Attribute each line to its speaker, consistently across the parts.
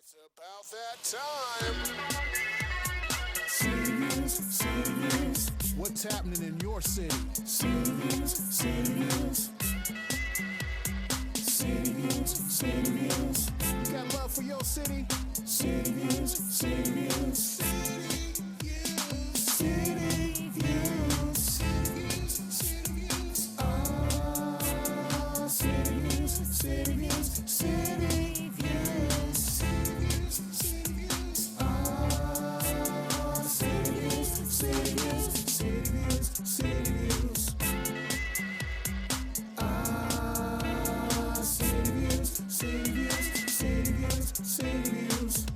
Speaker 1: It's about that time.
Speaker 2: City Views, City Views.
Speaker 1: What's happening in your city?
Speaker 2: City Views, City Views. City Views, City Views.
Speaker 1: You got love for your city?
Speaker 2: City Views, City Views. City Views. City Views. Ah, City Views, City Views. City Views. City Views. Ah, City Views, City Views. City Views, City Views. Ah, City Views, City Views. City Views, City Views.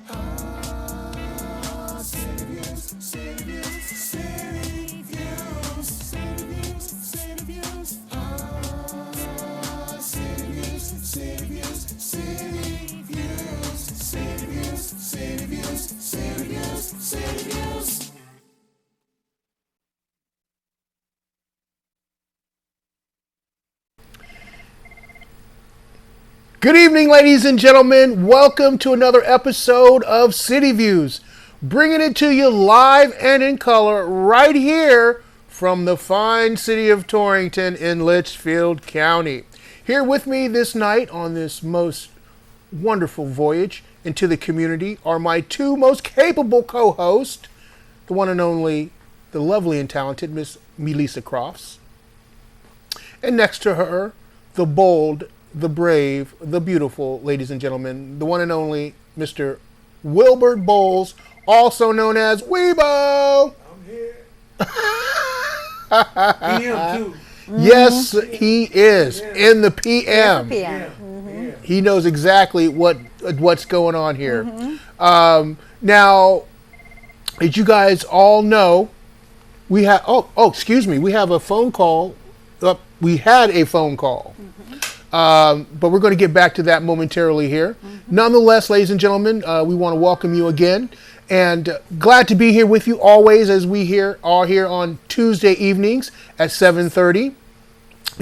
Speaker 2: Ah, City Views, City Views. City Views, City Views. City Views. Ah, City Views, City Views. City Views, City Views. City Views, City Views. City Views.
Speaker 3: Good evening, ladies and gentlemen. Welcome to another episode of City Views, bringing it to you live and in color right here from the fine city of Torrington in Litchfield County. Here with me this night on this most wonderful voyage into the community are my two most capable co-hosts, the one and only, the lovely and talented Miss Melissa Crofts, and next to her, the bold, the brave, the beautiful, ladies and gentlemen, the one and only Mr. Wilbert Bowles, also known as Weebo.
Speaker 4: I'm here. PM too.
Speaker 3: Yes, he is in the PM.
Speaker 5: PM.
Speaker 4: Yeah.
Speaker 3: He knows exactly what's going on here. Now, as you guys all know, we have we have a phone call. We had a phone call. But we're going to get back to that momentarily here. Nonetheless, ladies and gentlemen, we want to welcome you again. And glad to be here with you always as we are here on Tuesday evenings at 7:30,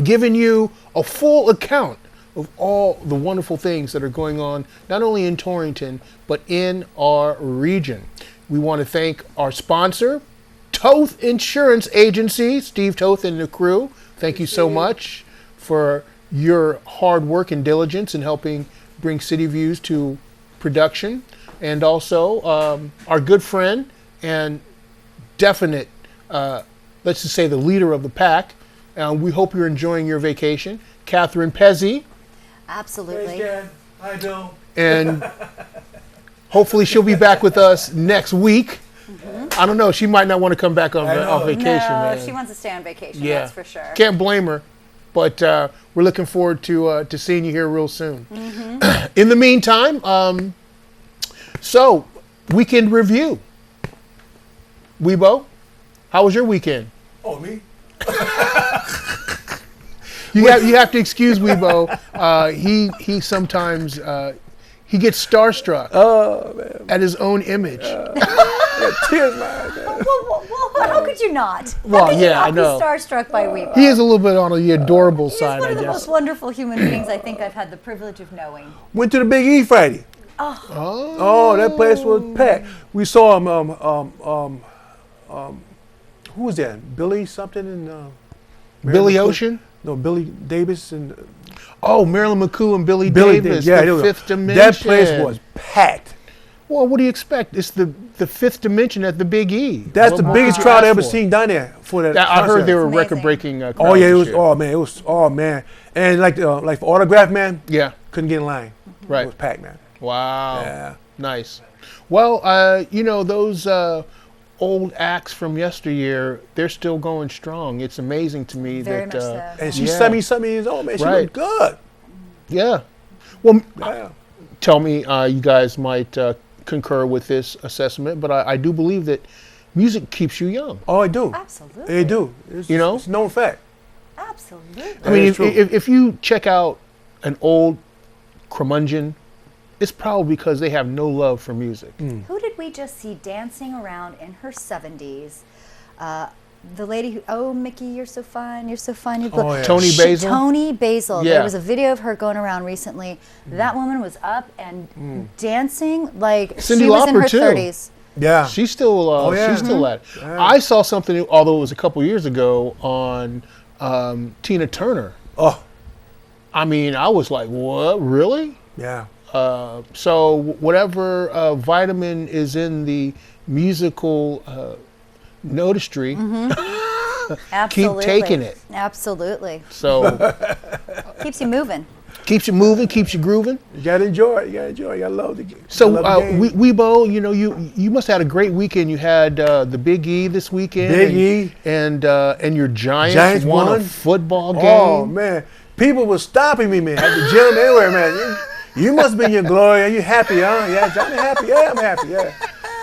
Speaker 3: giving you a full account of all the wonderful things that are going on, not only in Torrington, but in our region. We want to thank our sponsor, Toth Insurance Agency, Steve Toth and the crew. Thank you so much for your hard work and diligence in helping bring City Views to production. And also our good friend and definite, let's just say the leader of the pack. We hope you're enjoying your vacation. Catherine Pezzi.
Speaker 5: Absolutely.
Speaker 4: Thanks, Dad. Hi, Bill.
Speaker 3: And hopefully she'll be back with us next week. I don't know. She might not want to come back on vacation.
Speaker 5: No,
Speaker 3: Man.
Speaker 5: she wants to stay on vacation,
Speaker 3: Yeah.
Speaker 5: that's for sure.
Speaker 3: Can't blame her. But we're looking forward to seeing you here real soon. In the meantime, so weekend review. Weebo, how was your weekend?
Speaker 4: Oh, me?
Speaker 3: You have to excuse Weebo. He sometimes he gets starstruck at his own image.
Speaker 4: Tears, man.
Speaker 5: Well, how could you not?
Speaker 3: Well,
Speaker 5: How could you
Speaker 3: yeah,
Speaker 5: not
Speaker 3: I know.
Speaker 5: Be starstruck by Weebo.
Speaker 3: He is a little bit on the adorable
Speaker 5: He's
Speaker 3: side,
Speaker 5: one
Speaker 3: I
Speaker 5: of the
Speaker 3: guess.
Speaker 5: most wonderful human beings I think I've had the privilege of knowing.
Speaker 4: Went to the Big E Friday. Oh, that place was packed. We saw who was that? Billy something and
Speaker 3: Billy
Speaker 4: Marilyn McCool?
Speaker 3: Ocean?
Speaker 4: No, Billy Davis and
Speaker 3: Oh, Marilyn McCool and Billy Davis,
Speaker 4: Yeah,
Speaker 3: the Fifth Dimension.
Speaker 4: that place was packed.
Speaker 3: Well, what do you expect? It's the Fifth Dimension at the Big E.
Speaker 4: That's
Speaker 3: What
Speaker 4: the
Speaker 3: more
Speaker 4: biggest
Speaker 3: could you
Speaker 4: crowd
Speaker 3: ask
Speaker 4: I ever
Speaker 3: for?
Speaker 4: seen down there for that.
Speaker 3: I heard they
Speaker 4: concert.
Speaker 3: were
Speaker 5: Amazing.
Speaker 3: record-breaking crowds.
Speaker 4: Oh yeah, it
Speaker 3: and
Speaker 4: was.
Speaker 3: shit.
Speaker 4: Oh man, and like for autograph, man,
Speaker 3: Yeah,
Speaker 4: couldn't get in line.
Speaker 3: right.
Speaker 4: It was packed, man.
Speaker 3: Wow.
Speaker 4: Yeah.
Speaker 3: Nice. Well, those old acts from yesteryear, they're still going strong. It's amazing to me
Speaker 5: Very
Speaker 3: that.
Speaker 5: much so.
Speaker 4: And she's
Speaker 3: Yeah.
Speaker 4: 70-something years old, man. She
Speaker 3: Right.
Speaker 4: looked good.
Speaker 3: Yeah. Well,
Speaker 4: Yeah.
Speaker 3: tell me, you guys might concur with this assessment, but I do believe that music keeps you young.
Speaker 4: Oh, I do.
Speaker 5: Absolutely.
Speaker 4: They do. It's,
Speaker 3: You know?
Speaker 4: it's a known fact.
Speaker 5: Absolutely.
Speaker 3: I mean,
Speaker 4: is true.
Speaker 3: if you check out an old curmudgeon, it's probably because they have no love for music.
Speaker 5: Who did we just see dancing around in her 70s? the lady who, oh, Mickey, you're so fun, you're so fun.
Speaker 4: Oh, yeah.
Speaker 3: Tony Basil?
Speaker 5: Tony Basil.
Speaker 3: Yeah.
Speaker 5: There was a video of her going around recently. That woman was up and dancing like
Speaker 3: Cyndi
Speaker 5: she was in
Speaker 3: Lauper,
Speaker 5: her
Speaker 3: too.
Speaker 5: 30s.
Speaker 4: Yeah.
Speaker 3: She's still
Speaker 4: yeah.
Speaker 3: she's still at it.
Speaker 4: Yeah.
Speaker 3: I saw something, although it was a couple years ago, on Tina Turner.
Speaker 4: Oh,
Speaker 3: I mean, I was like, what, really?
Speaker 4: yeah.
Speaker 3: So whatever vitamin is in the musical notistry,
Speaker 5: Absolutely.
Speaker 3: keep taking it.
Speaker 5: Absolutely.
Speaker 3: So
Speaker 5: Keeps you moving.
Speaker 3: keeps you moving, keeps you grooving.
Speaker 4: You gotta enjoy it. You gotta enjoy it. You gotta love the game.
Speaker 3: So
Speaker 4: love the game.
Speaker 3: Weebo, you know, you must have had a great weekend. You had the Big E this weekend.
Speaker 4: Big E.
Speaker 3: And your Giants,
Speaker 4: Giants
Speaker 3: won a
Speaker 4: won.
Speaker 3: football game.
Speaker 4: Oh man, people were stopping me, man, at the gym, everywhere, man. You must be in your glory. Are you happy, huh? Yeah, Johnny, happy. Yeah, I'm happy. Yeah,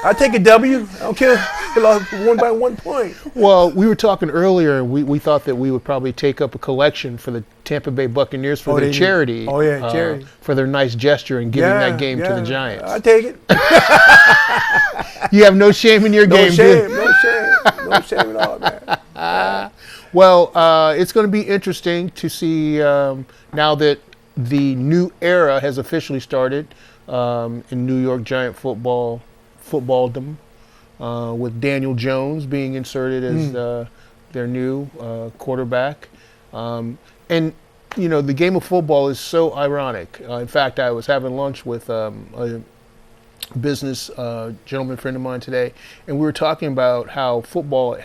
Speaker 4: I take a W. I don't care. I lost 1 by 1 point.
Speaker 3: Well, we were talking earlier, and we thought that we would probably take up a collection for the Tampa Bay Buccaneers for
Speaker 4: Oh,
Speaker 3: their
Speaker 4: they-
Speaker 3: charity.
Speaker 4: oh, yeah, charity.
Speaker 3: For their nice gesture and giving that game to the Giants.
Speaker 4: I take it.
Speaker 3: You have no shame in your
Speaker 4: No
Speaker 3: game,
Speaker 4: shame.
Speaker 3: dude.
Speaker 4: No shame. No shame at all, man.
Speaker 3: Well, it's going to be interesting to see now that the new era has officially started in New York Giant footballdom, with Daniel Jones being inserted as their new quarterback. And, you know, the game of football is so ironic. In fact, I was having lunch with a business gentleman friend of mine today, and we were talking about how football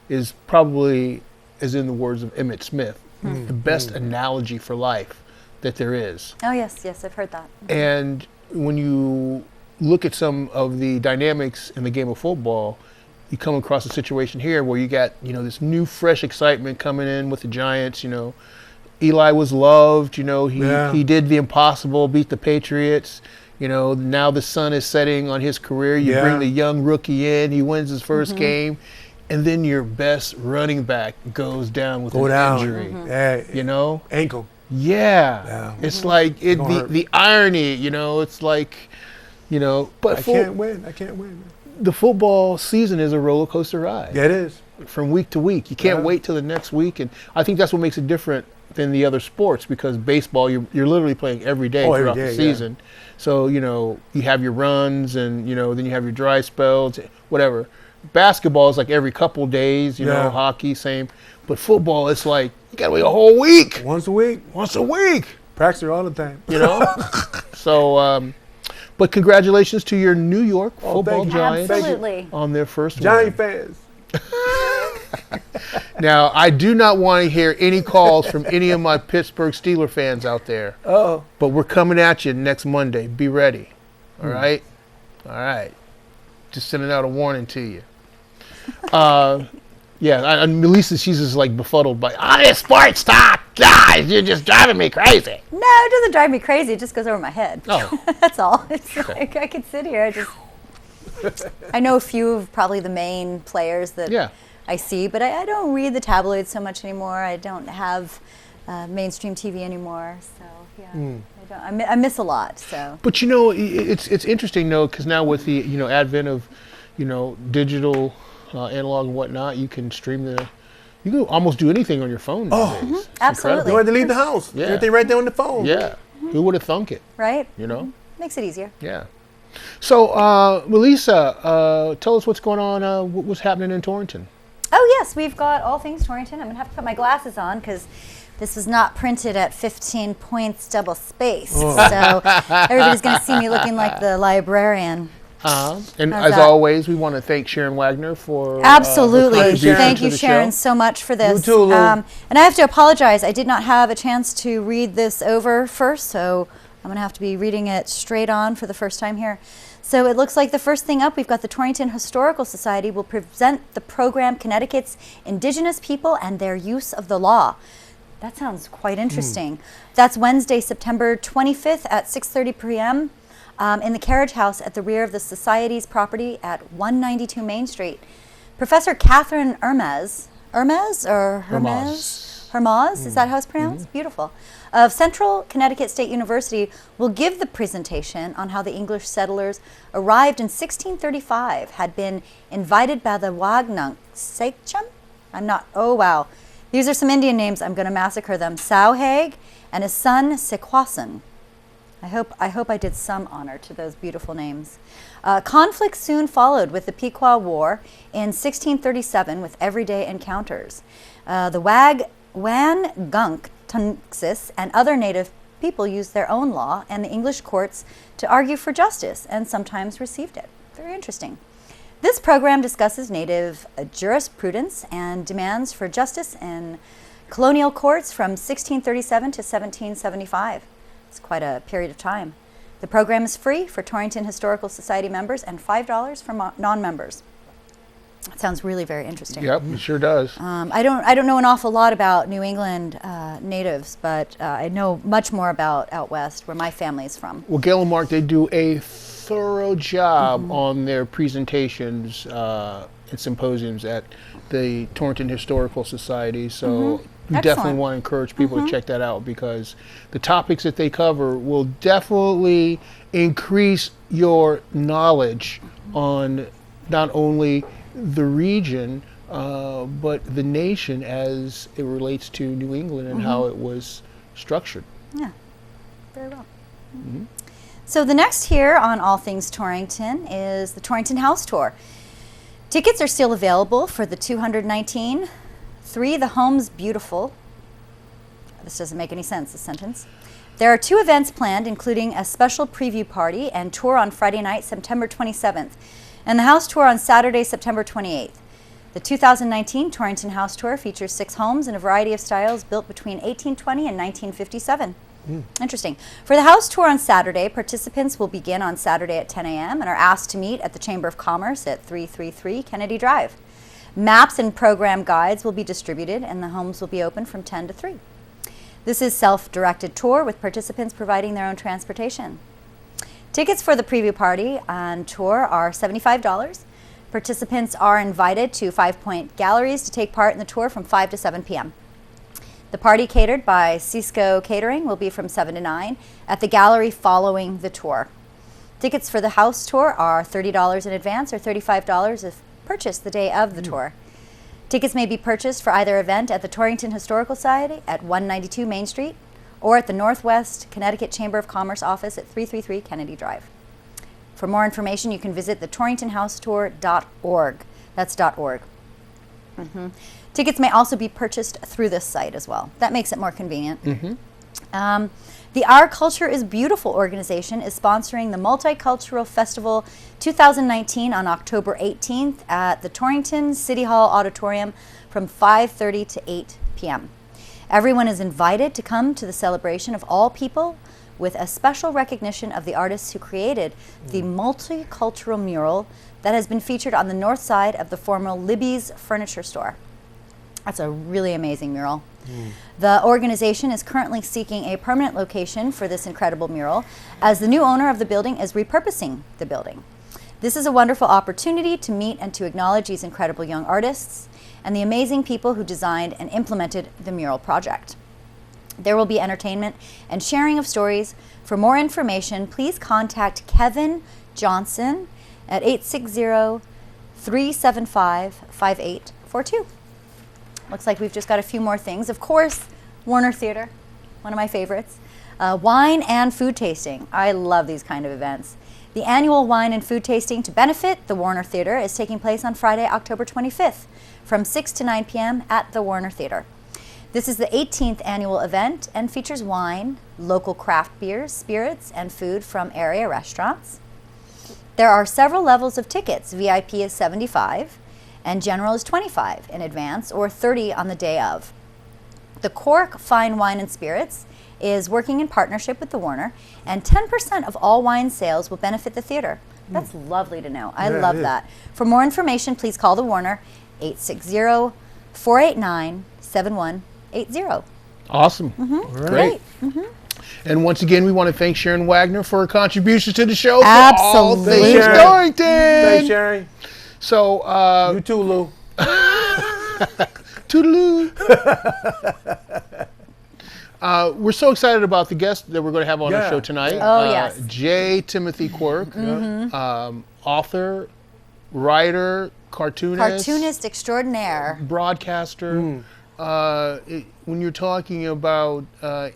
Speaker 3: is probably, as in the words of Emmett Smith, the best analogy for life that there is.
Speaker 5: Oh, yes, I've heard that.
Speaker 3: And when you look at some of the dynamics in the game of football, you come across a situation here where you got, you know, this new fresh excitement coming in with the Giants. You know, Eli was loved, you know, he did the impossible, beat the Patriots. You know, now the sun is setting on his career. You bring the young rookie in, he wins his first game, and then your best running back goes down with an injury.
Speaker 4: Yeah,
Speaker 3: You know?
Speaker 4: ankle.
Speaker 3: Yeah. It's like the irony, you know, it's like, you know, but
Speaker 4: I can't win. Man.
Speaker 3: the football season is a roller coaster ride.
Speaker 4: Yeah, it is.
Speaker 3: From week to week. You can't wait till the next week, and I think that's what makes it different than the other sports, because baseball you're literally playing every day throughout the season. So, you know, you have your runs, and, you know, then you have your dry spells, whatever. Basketball is like every couple days, you know, hockey, same. But football, it's like, you got to wait a whole week.
Speaker 4: Once a week. Practice all the time.
Speaker 3: You know? So, but congratulations to your New York football
Speaker 4: thank you.
Speaker 3: Giants
Speaker 5: Absolutely.
Speaker 3: on their first
Speaker 4: Giant
Speaker 3: win.
Speaker 4: fans.
Speaker 3: Now, I do not want to hear any calls from any of my Pittsburgh Steeler fans out there.
Speaker 4: Oh.
Speaker 3: But we're coming at you next Monday. Be ready. All right? All right. Just sending out a warning to you. Yeah, and Melissa, she's just like befuddled by, this sports talk, guys, you're just driving me crazy.
Speaker 5: No, it doesn't drive me crazy. It just goes over my head.
Speaker 3: Oh.
Speaker 5: That's all. It's like I could sit here. I know a few of probably the main players that I see, but I don't read the tabloids so much anymore. I don't have mainstream TV anymore, so I miss a lot. So.
Speaker 3: But you know, it's interesting though, because now with the advent of digital, analog and whatnot, you can stream you can almost do anything on your phone nowadays. It's
Speaker 5: Absolutely.
Speaker 4: You don't have to leave the house.
Speaker 3: Yeah.
Speaker 4: Everything right there on the phone.
Speaker 3: Yeah. Who would have thunk it?
Speaker 5: Right?
Speaker 3: You know?
Speaker 5: Makes it easier.
Speaker 3: Yeah. So, Melissa, tell us what's going on, what's happening in Torrington.
Speaker 5: Oh, yes, we've got all things Torrington. I'm going to have to put my glasses on because this was not printed at 15 points double spaced. So everybody's going to see me looking like the librarian.
Speaker 3: And
Speaker 5: How's
Speaker 3: as
Speaker 5: that?
Speaker 3: always, we want to thank Sharon Wagner for
Speaker 5: Absolutely.
Speaker 3: her contribution
Speaker 5: Thank
Speaker 3: to
Speaker 5: you,
Speaker 3: the
Speaker 5: Sharon,
Speaker 3: show.
Speaker 5: so much for this.
Speaker 4: You too, Lou.
Speaker 5: And I have to apologize. I did not have a chance to read this over first, so I'm going to have to be reading it straight on for the first time here. So it looks like the first thing up, we've got the Torrington Historical Society will present the program Connecticut's Indigenous People and Their Use of the Law. That sounds quite interesting. That's Wednesday, September 25th at 6:30 p.m. In the carriage house at the rear of the Society's property at 192 Main Street. Professor Catherine Hermes, is that how it's pronounced? Beautiful. Of Central Connecticut State University will give the presentation on how the English settlers arrived in 1635, had been invited by the Wagnunk Sachem, I'm not, oh wow. These are some Indian names. I'm going to massacre them. Sauhag and his son Sequasan. I hope I did some honor to those beautiful names. Conflict soon followed with the Pequot War in 1637 with everyday encounters. The Wangunk Tunxis and other native people used their own law and the English courts to argue for justice and sometimes received it. Very interesting. This program discusses native jurisprudence and demands for justice in colonial courts from 1637 to 1775. It's quite a period of time. The program is free for Torrington Historical Society members and $5 for non-members. That sounds really very interesting.
Speaker 3: Yep, it sure does.
Speaker 5: I don't know an awful lot about New England natives, but I know much more about out west, where my family is from.
Speaker 3: Well, Gail and Mark, they do a thorough job on their presentations and symposiums at the Torrington Historical Society. So we definitely want to encourage people to check that out, because the topics that they cover will definitely increase your knowledge on not only the region, but the nation as it relates to New England and how it was structured.
Speaker 5: Yeah, very well. So the next here on All Things Torrington is the Torrington House Tour. Tickets are still available for the 219. 3, the Home's Beautiful. This doesn't make any sense, this sentence. There are 2 events planned, including a special preview party and tour on Friday night, September 27th, and the house tour on Saturday, September 28th. The 2019 Torrington House Tour features 6 homes in a variety of styles built between 1820 and 1957. Interesting. For the house tour on Saturday, participants will begin on Saturday at 10 a.m. and are asked to meet at the Chamber of Commerce at 333 Kennedy Drive. Maps and program guides will be distributed, and the homes will be open from 10 to 3. This is self-directed tour with participants providing their own transportation. Tickets for the preview party and tour are $75. Participants are invited to 5 Point Galleries to take part in the tour from 5 to 7 p.m. The party, catered by Cisco Catering, will be from 7 to 9 at the gallery following the tour. Tickets for the house tour are $30 in advance or $35 if purchased the day of the tour. Tickets may be purchased for either event at the Torrington Historical Society at 192 Main Street or at the Northwest Connecticut Chamber of Commerce office at 333 Kennedy Drive. For more information, you can visit the torringtonhousetour.org. That's .org. Tickets may also be purchased through this site as well. That makes it more convenient. The Our Culture is Beautiful organization is sponsoring the Multicultural Festival 2019 on October 18th at the Torrington City Hall Auditorium from 5:30 to 8 p.m. Everyone is invited to come to the celebration of all people, with a special recognition of the artists who created the multicultural mural that has been featured on the north side of the former Libby's furniture store. That's a really amazing mural. The organization is currently seeking a permanent location for this incredible mural, as the new owner of the building is repurposing the building. This is a wonderful opportunity to meet and to acknowledge these incredible young artists and the amazing people who designed and implemented the mural project. There will be entertainment and sharing of stories. For more information, please contact Kevin Johnson at 860-375-5842. Looks like we've just got a few more things. Of course, Warner Theater, one of my favorites. Wine and food tasting. I love these kind of events. The annual wine and food tasting to benefit the Warner Theater is taking place on Friday, October 25th from 6 to 9 p.m. at the Warner Theater. This is the 18th annual event and features wine, local craft beers, spirits, and food from area restaurants. There are several levels of tickets. VIP is $75 and general is $25 in advance or $30 on the day of. The Quirk Fine Wine and Spirits is working in partnership with the Warner, and 10% of all wine sales will benefit the theater. That's lovely to know. I love that. For more information, please call the Warner, 860-489-7180.
Speaker 3: Awesome. Great. And once again, we want to thank Sharon Wagner for her contributions to the show.
Speaker 5: Absolutely.
Speaker 3: For all things Torrington.
Speaker 4: Thanks, Sharon.
Speaker 3: So,
Speaker 4: You too, Lou.
Speaker 3: toodaloo. We're so excited about the guest that we're going to have on our show tonight.
Speaker 5: Oh, yes.
Speaker 3: J. Timothy Quirk, author, writer,
Speaker 5: Cartoonist extraordinaire.
Speaker 3: broadcaster. When you're talking about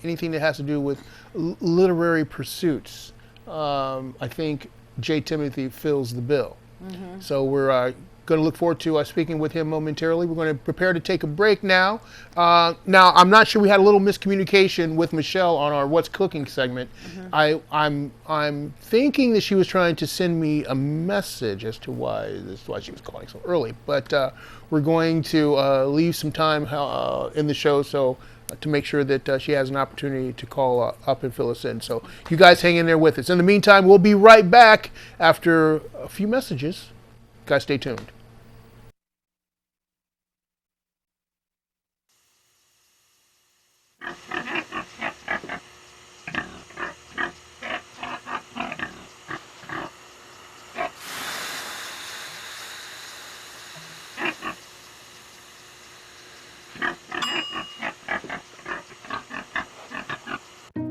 Speaker 3: anything that has to do with literary pursuits, I think J. Timothy fills the bill. So we're going to look forward to speaking with him momentarily. We're going to prepare to take a break now. Now, I'm not sure, we had a little miscommunication with Michelle on our What's Cooking segment. I'm thinking that she was trying to send me a message as to why she was calling so early. But we're going to leave some time in the show to make sure that she has an opportunity to call up and fill us in. So you guys hang in there with us. In the meantime, we'll be right back after a few messages. Guys, stay tuned.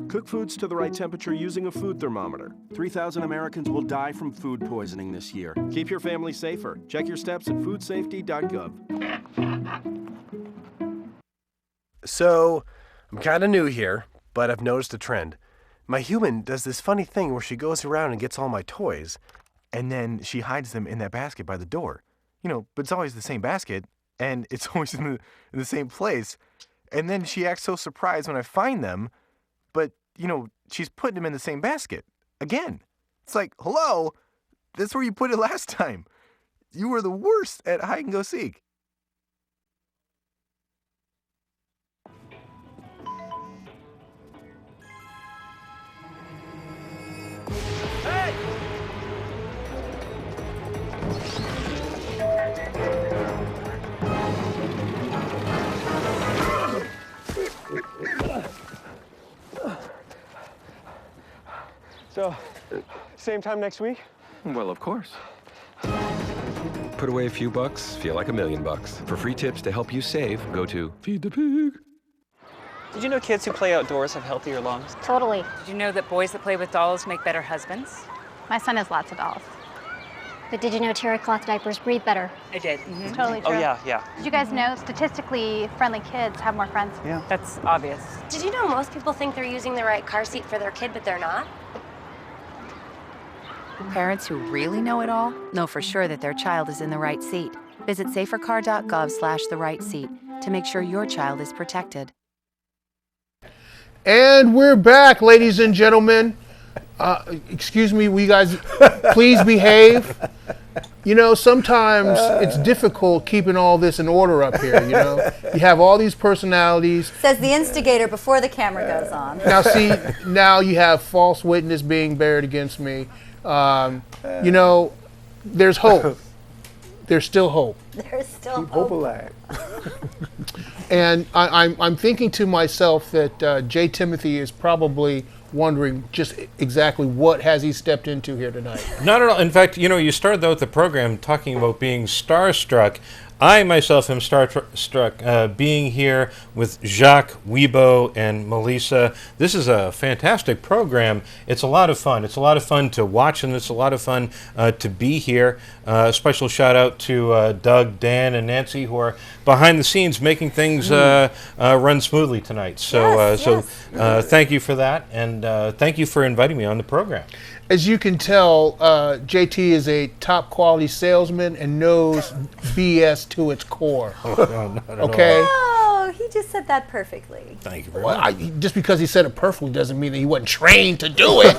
Speaker 6: Cook foods to the right temperature using a food thermometer. 3,000 Americans will die from food poisoning this year. Keep your family safer. Check your steps at foodsafety.gov.
Speaker 7: So, I'm kind of new here, but I've noticed a trend. My human does this funny thing where she goes around and gets all my toys, and then she hides them in that basket by the door. But it's always the same basket, and it's always in the same place. And then she acts so surprised when I find them, but, she's putting them in the same basket. Again. It's like, hello? That's where you put it last time. You were the worst at hide and go seek.
Speaker 8: So, same time next week?
Speaker 9: Well, of course. Put away a few bucks, feel like $1 million. For free tips to help you save, go to Feed the Pig.
Speaker 8: Did you know kids who play outdoors have healthier lungs?
Speaker 10: Totally.
Speaker 11: Did you know that boys that play with dolls make better husbands?
Speaker 10: My son has lots of dolls. But did you know terry cloth diapers breathe better?
Speaker 11: I did.
Speaker 10: It's totally true.
Speaker 8: Oh, yeah.
Speaker 10: Did you guys know statistically friendly kids have more friends?
Speaker 8: Yeah.
Speaker 11: That's obvious.
Speaker 12: Did you know most people think they're using the right car seat for their kid, but they're not?
Speaker 11: Parents who really know it all know for sure that their child is in the right seat. Visit safercar.gov/the right seat to make sure your child is protected.
Speaker 3: And we're back, ladies and gentlemen. Excuse me, we guys, please behave. Sometimes it's difficult keeping all this in order up here, You have all these personalities.
Speaker 5: Says the instigator before the camera goes on.
Speaker 3: Now, see, now you have false witness being bared against me. There's hope. There's still hope.
Speaker 5: There's still
Speaker 4: Keep hope alive.
Speaker 3: And I'm thinking to myself that J. Timothy is probably wondering just exactly what has he stepped into here tonight.
Speaker 13: Not at all. In fact, you started out the program talking about being starstruck. I myself am starstruck being here with Jacques, Weibo, and Melissa. This is a fantastic program. It's a lot of fun. It's a lot of fun to watch, and it's a lot of fun to be here. Special shout out to Doug, Dan, and Nancy, who are behind the scenes making things run smoothly tonight. So, thank you for that, and thank you for inviting me on the program.
Speaker 3: As you can tell, JT is a top quality salesman and knows BS to its core.
Speaker 13: No,
Speaker 3: okay?
Speaker 5: Oh, he just said that perfectly.
Speaker 13: Thank you very much.
Speaker 3: Just because he said it perfectly doesn't mean that he wasn't trained to do it.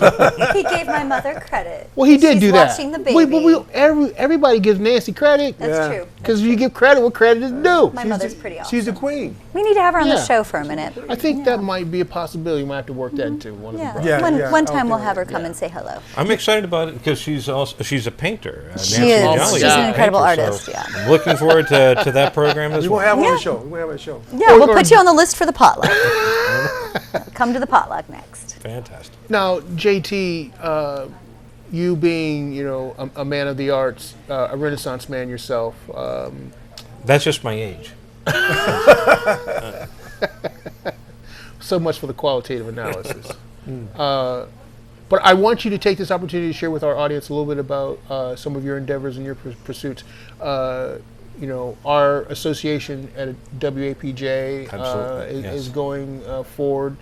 Speaker 5: He gave my mother credit.
Speaker 3: Well, he did
Speaker 5: She's
Speaker 3: do that.
Speaker 5: watching the baby.
Speaker 3: Everybody gives Nancy credit.
Speaker 5: That's true.
Speaker 3: Because you give credit what credit is due.
Speaker 5: My mother's pretty awesome.
Speaker 4: She's the queen.
Speaker 5: We need to have her on the show for a minute.
Speaker 3: I think that might be a possibility. We might have to work that into one of the programs.
Speaker 5: One time we'll have her come and say hello.
Speaker 13: I'm excited about it because she's a painter.
Speaker 5: She is.
Speaker 13: Jolly
Speaker 5: She's an incredible artist.
Speaker 13: So I'm looking forward to that program as well.
Speaker 4: We're going to have her on the show. We're going to have her on the show.
Speaker 5: Yeah, we'll put you on the list for the potluck. Come to the potluck next.
Speaker 13: Fantastic.
Speaker 3: Now, JT, you being, a man of the arts, a Renaissance man yourself.
Speaker 13: That's just my age.
Speaker 3: So much for the qualitative analysis. But I want you to take this opportunity to share with our audience a little bit about some of your endeavors and your pursuits. Our association at WAPJ is going forward,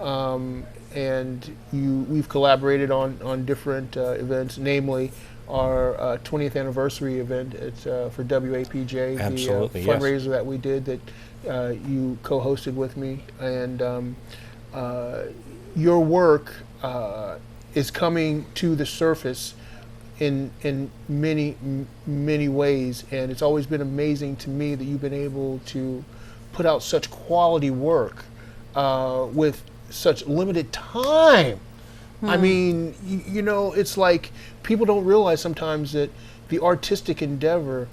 Speaker 3: and we've collaborated on different events, namely our 20th anniversary event for WAPJ,
Speaker 13: Absolutely,
Speaker 3: the fundraiser that we did that you co-hosted with me, and your work is coming to the surface in many ways, and it's always been amazing to me that you've been able to put out such quality work with such limited time. I mean, it's like people don't realize sometimes that the artistic endeavor,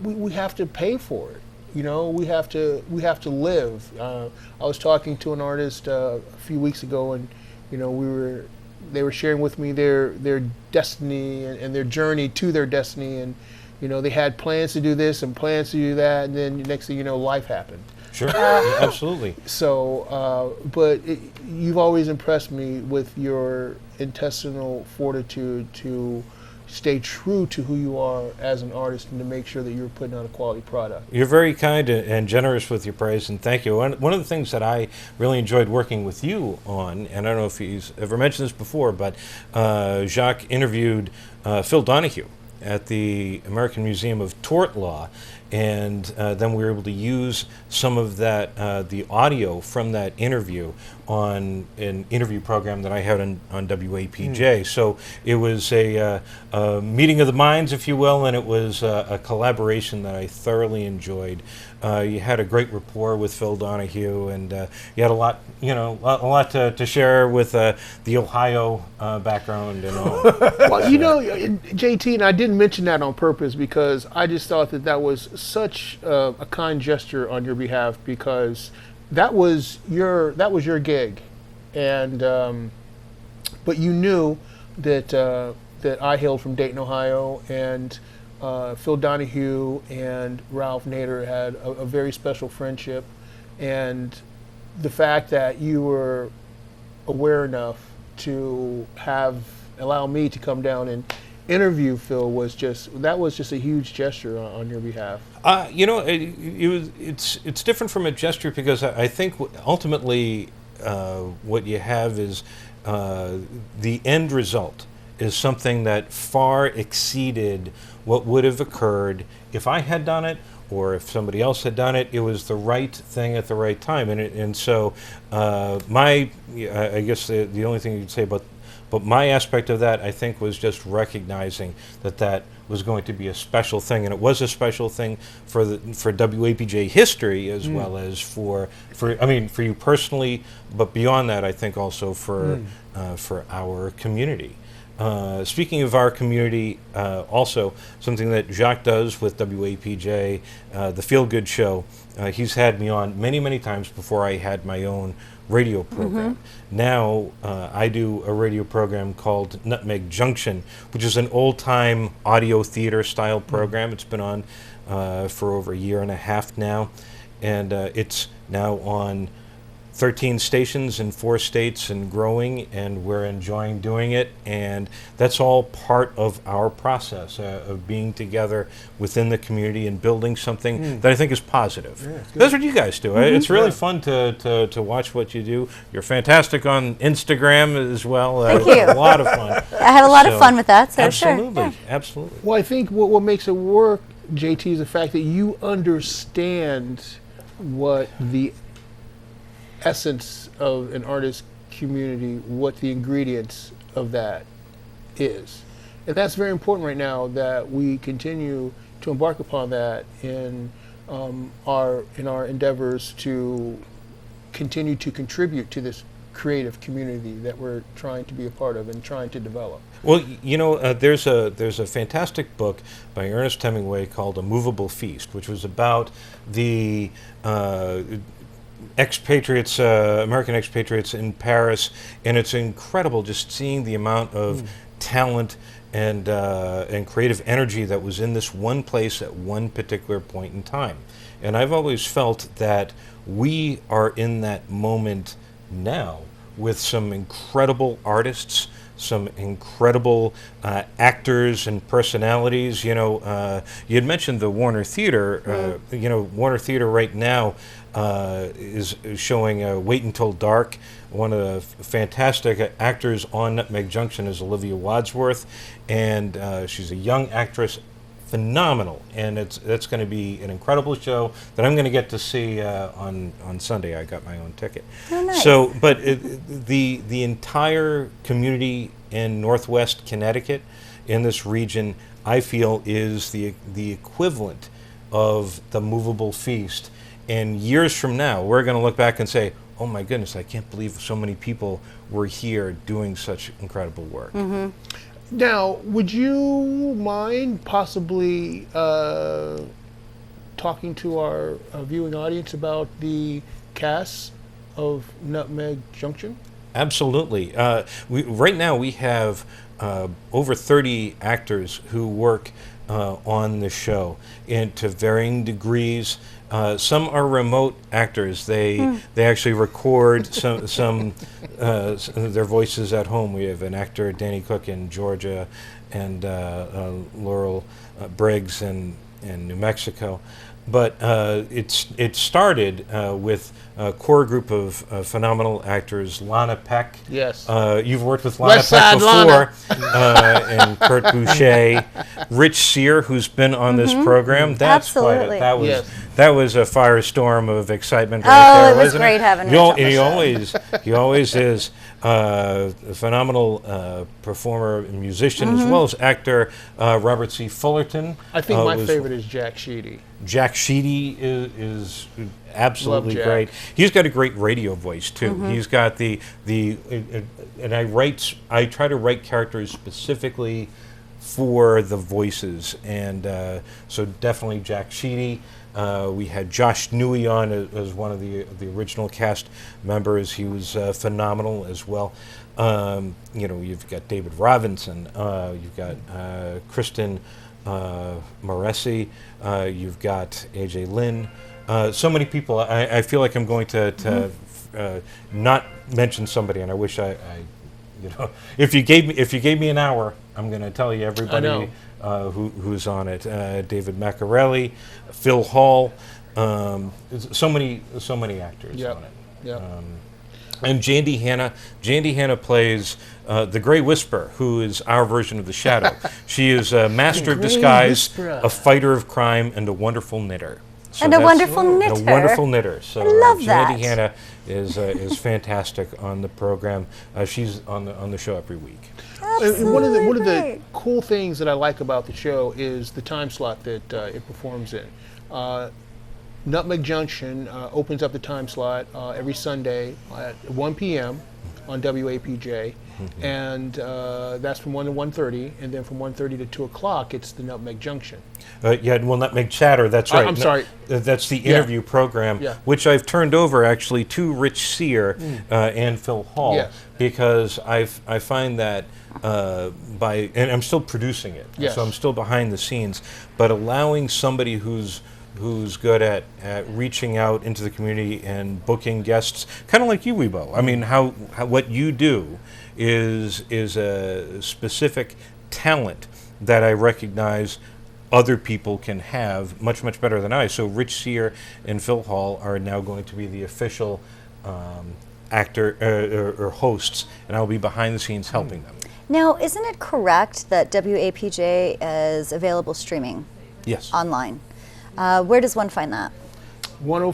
Speaker 3: we have to pay for it. We have to live. I was talking to an artist a few weeks ago, and they were sharing with me their destiny and their journey to their destiny, and they had plans to do this and plans to do that, and then next thing you know, life happened.
Speaker 13: Sure, absolutely.
Speaker 3: So, but you've always impressed me with your intestinal fortitude to stay true to who you are as an artist and to make sure that you're putting out a quality product.
Speaker 13: You're very kind and generous with your praise, and thank you. One of the things that I really enjoyed working with you on, and I don't know if he's ever mentioned this before, but Jacques interviewed Phil Donahue at the American Museum of Tort Law, and then we were able to use some of that, the audio from that interview on an interview program that I had on WAPJ. So it was a meeting of the minds, if you will, and it was a collaboration that I thoroughly enjoyed. You had a great rapport with Phil Donahue, and you had a lot to share with the Ohio background and all.
Speaker 3: Well, JT, and I didn't mention that on purpose because I just thought that was such a kind gesture on your behalf, because that was your gig, and but you knew that I hailed from Dayton, Ohio, and Phil Donahue and Ralph Nader had a very special friendship, and the fact that you were aware enough to allow me to come down and interview Phil was just a huge gesture on your behalf.
Speaker 13: It's different from a gesture because I think ultimately what you have is the end result is something that far exceeded what would have occurred if I had done it or if somebody else had done it. It was the right thing at the right time, and so I guess the only thing you could say about my aspect of that, I think, was just recognizing that was going to be a special thing, and it was a special thing for WAPJ history as well as for you personally, but beyond that, I think also for our community. Speaking of our community, also something that Jacques does with WAPJ, the Feel Good Show, he's had me on many, many times before I had my own radio program. Now I do a radio program called Nutmeg Junction, which is an old-time audio theater style program. It's been on for over a year and a half now, and it's now on 13 stations in 4 states and growing, and we're enjoying doing it, and that's all part of our process of being together within the community and building something that I think is positive. Yeah, that's what you guys do. It's really fun to watch what you do. You're fantastic on Instagram as well.
Speaker 5: Thank you.
Speaker 13: A lot of fun.
Speaker 5: I have a lot of fun with that, so
Speaker 13: absolutely,
Speaker 5: sure. Yeah.
Speaker 13: Absolutely.
Speaker 3: Well, I think what makes it work, JT, is the fact that you understand what the essence of an artist community, what the ingredients of that is. And that's very important right now, that we continue to embark upon that in our endeavors to continue to contribute to this creative community that we're trying to be a part of and trying to develop.
Speaker 13: Well, there's a fantastic book by Ernest Hemingway called A Movable Feast, which was about the expatriates, American expatriates in Paris, and it's incredible just seeing the amount of talent and creative energy that was in this one place at one particular point in time. And I've always felt that we are in that moment now with some incredible artists, some incredible actors and personalities. You know, you had mentioned the Warner Theater. You know, Warner Theater right now is showing Wait Until Dark. One of the fantastic actors on Nutmeg Junction is Olivia Wadsworth, and she's a young actress, phenomenal, and that's going to be an incredible show that I'm going to get to see on Sunday. I got my own ticket.
Speaker 5: Oh, nice.
Speaker 13: So, but the entire community in Northwest Connecticut, in this region, I feel is the equivalent of the movable feast. And years from now, we're going to look back and say, oh my goodness, I can't believe so many people were here doing such incredible work.
Speaker 5: Mm-hmm.
Speaker 3: Now, would you mind possibly talking to our viewing audience about the cast of Nutmeg Junction?
Speaker 13: Absolutely. Right now we have over 30 actors who work on the show to varying degrees. Some are remote actors. They actually record some their voices at home. We have an actor, Danny Cook, in Georgia, and Laurel Briggs in New Mexico. But it started with a core group of phenomenal actors. Lana Peck.
Speaker 3: Yes.
Speaker 13: You've worked with Lana Peck before, and Kurt Boucher. Rich Sear, who's been on this program. That's
Speaker 5: Absolutely.
Speaker 13: That was a firestorm of excitement right there,
Speaker 5: it was
Speaker 13: wasn't
Speaker 5: great
Speaker 13: it?
Speaker 5: having Rich on the show.
Speaker 13: He always is a phenomenal performer and musician, as well as actor Robert C. Fullerton.
Speaker 3: I think my favorite is Jack Sheedy.
Speaker 13: Jack Sheedy is absolutely
Speaker 3: Love Jack.
Speaker 13: great. He's got a great radio voice too. He's got and I try to write characters specifically for the voices, and so definitely Jack Sheedy. We had Josh Newey on as one of the original cast members. He was phenomenal as well. You know, you've got David Robinson. You've got Kristen Moresi. You've got AJ Lynn. So many people. I feel like I'm going to not mention somebody, and I wish I you know, if you gave me an hour, I'm going to tell you everybody who's on it. David Maccarelli, Phil Hall, so many actors on it.
Speaker 3: Yep.
Speaker 13: And Jandy Hanna. Jandy Hanna plays the Grey Whisperer, who is our version of the Shadow. She is a master of disguise, a fighter of crime, and a wonderful knitter. So
Speaker 5: and a wonderful knitter.
Speaker 13: And a wonderful knitter. So
Speaker 5: I love
Speaker 13: Jandy
Speaker 5: that.
Speaker 13: Hanna is fantastic on the program. She's on the show every week.
Speaker 3: And one of the cool things that I like about the show is the time slot that it performs in. Nutmeg Junction opens up the time slot every Sunday at 1 p.m. on WAPJ, and that's from 1 to 1:30, and then from 1:30 to 2 o'clock it's the Nutmeg Junction.
Speaker 13: Nutmeg Chatter, that's right.
Speaker 3: I'm sorry.
Speaker 13: That's the interview program, which I've turned over actually to Rich Sear and Phil Hall, because I find that and I'm still producing it, so I'm still behind the scenes, but allowing somebody who's good at reaching out into the community and booking guests, kind of like you, Weibo. I mean, how what you do is a specific talent that I recognize other people can have much better than I. So Rich Sear and Phil Hall are now going to be the official actor or hosts, and I'll be behind the scenes helping them.
Speaker 5: Now, isn't it correct that WAPJ is available streaming?
Speaker 13: Yes.
Speaker 5: Online. Where does one find that?
Speaker 3: WAPJ.org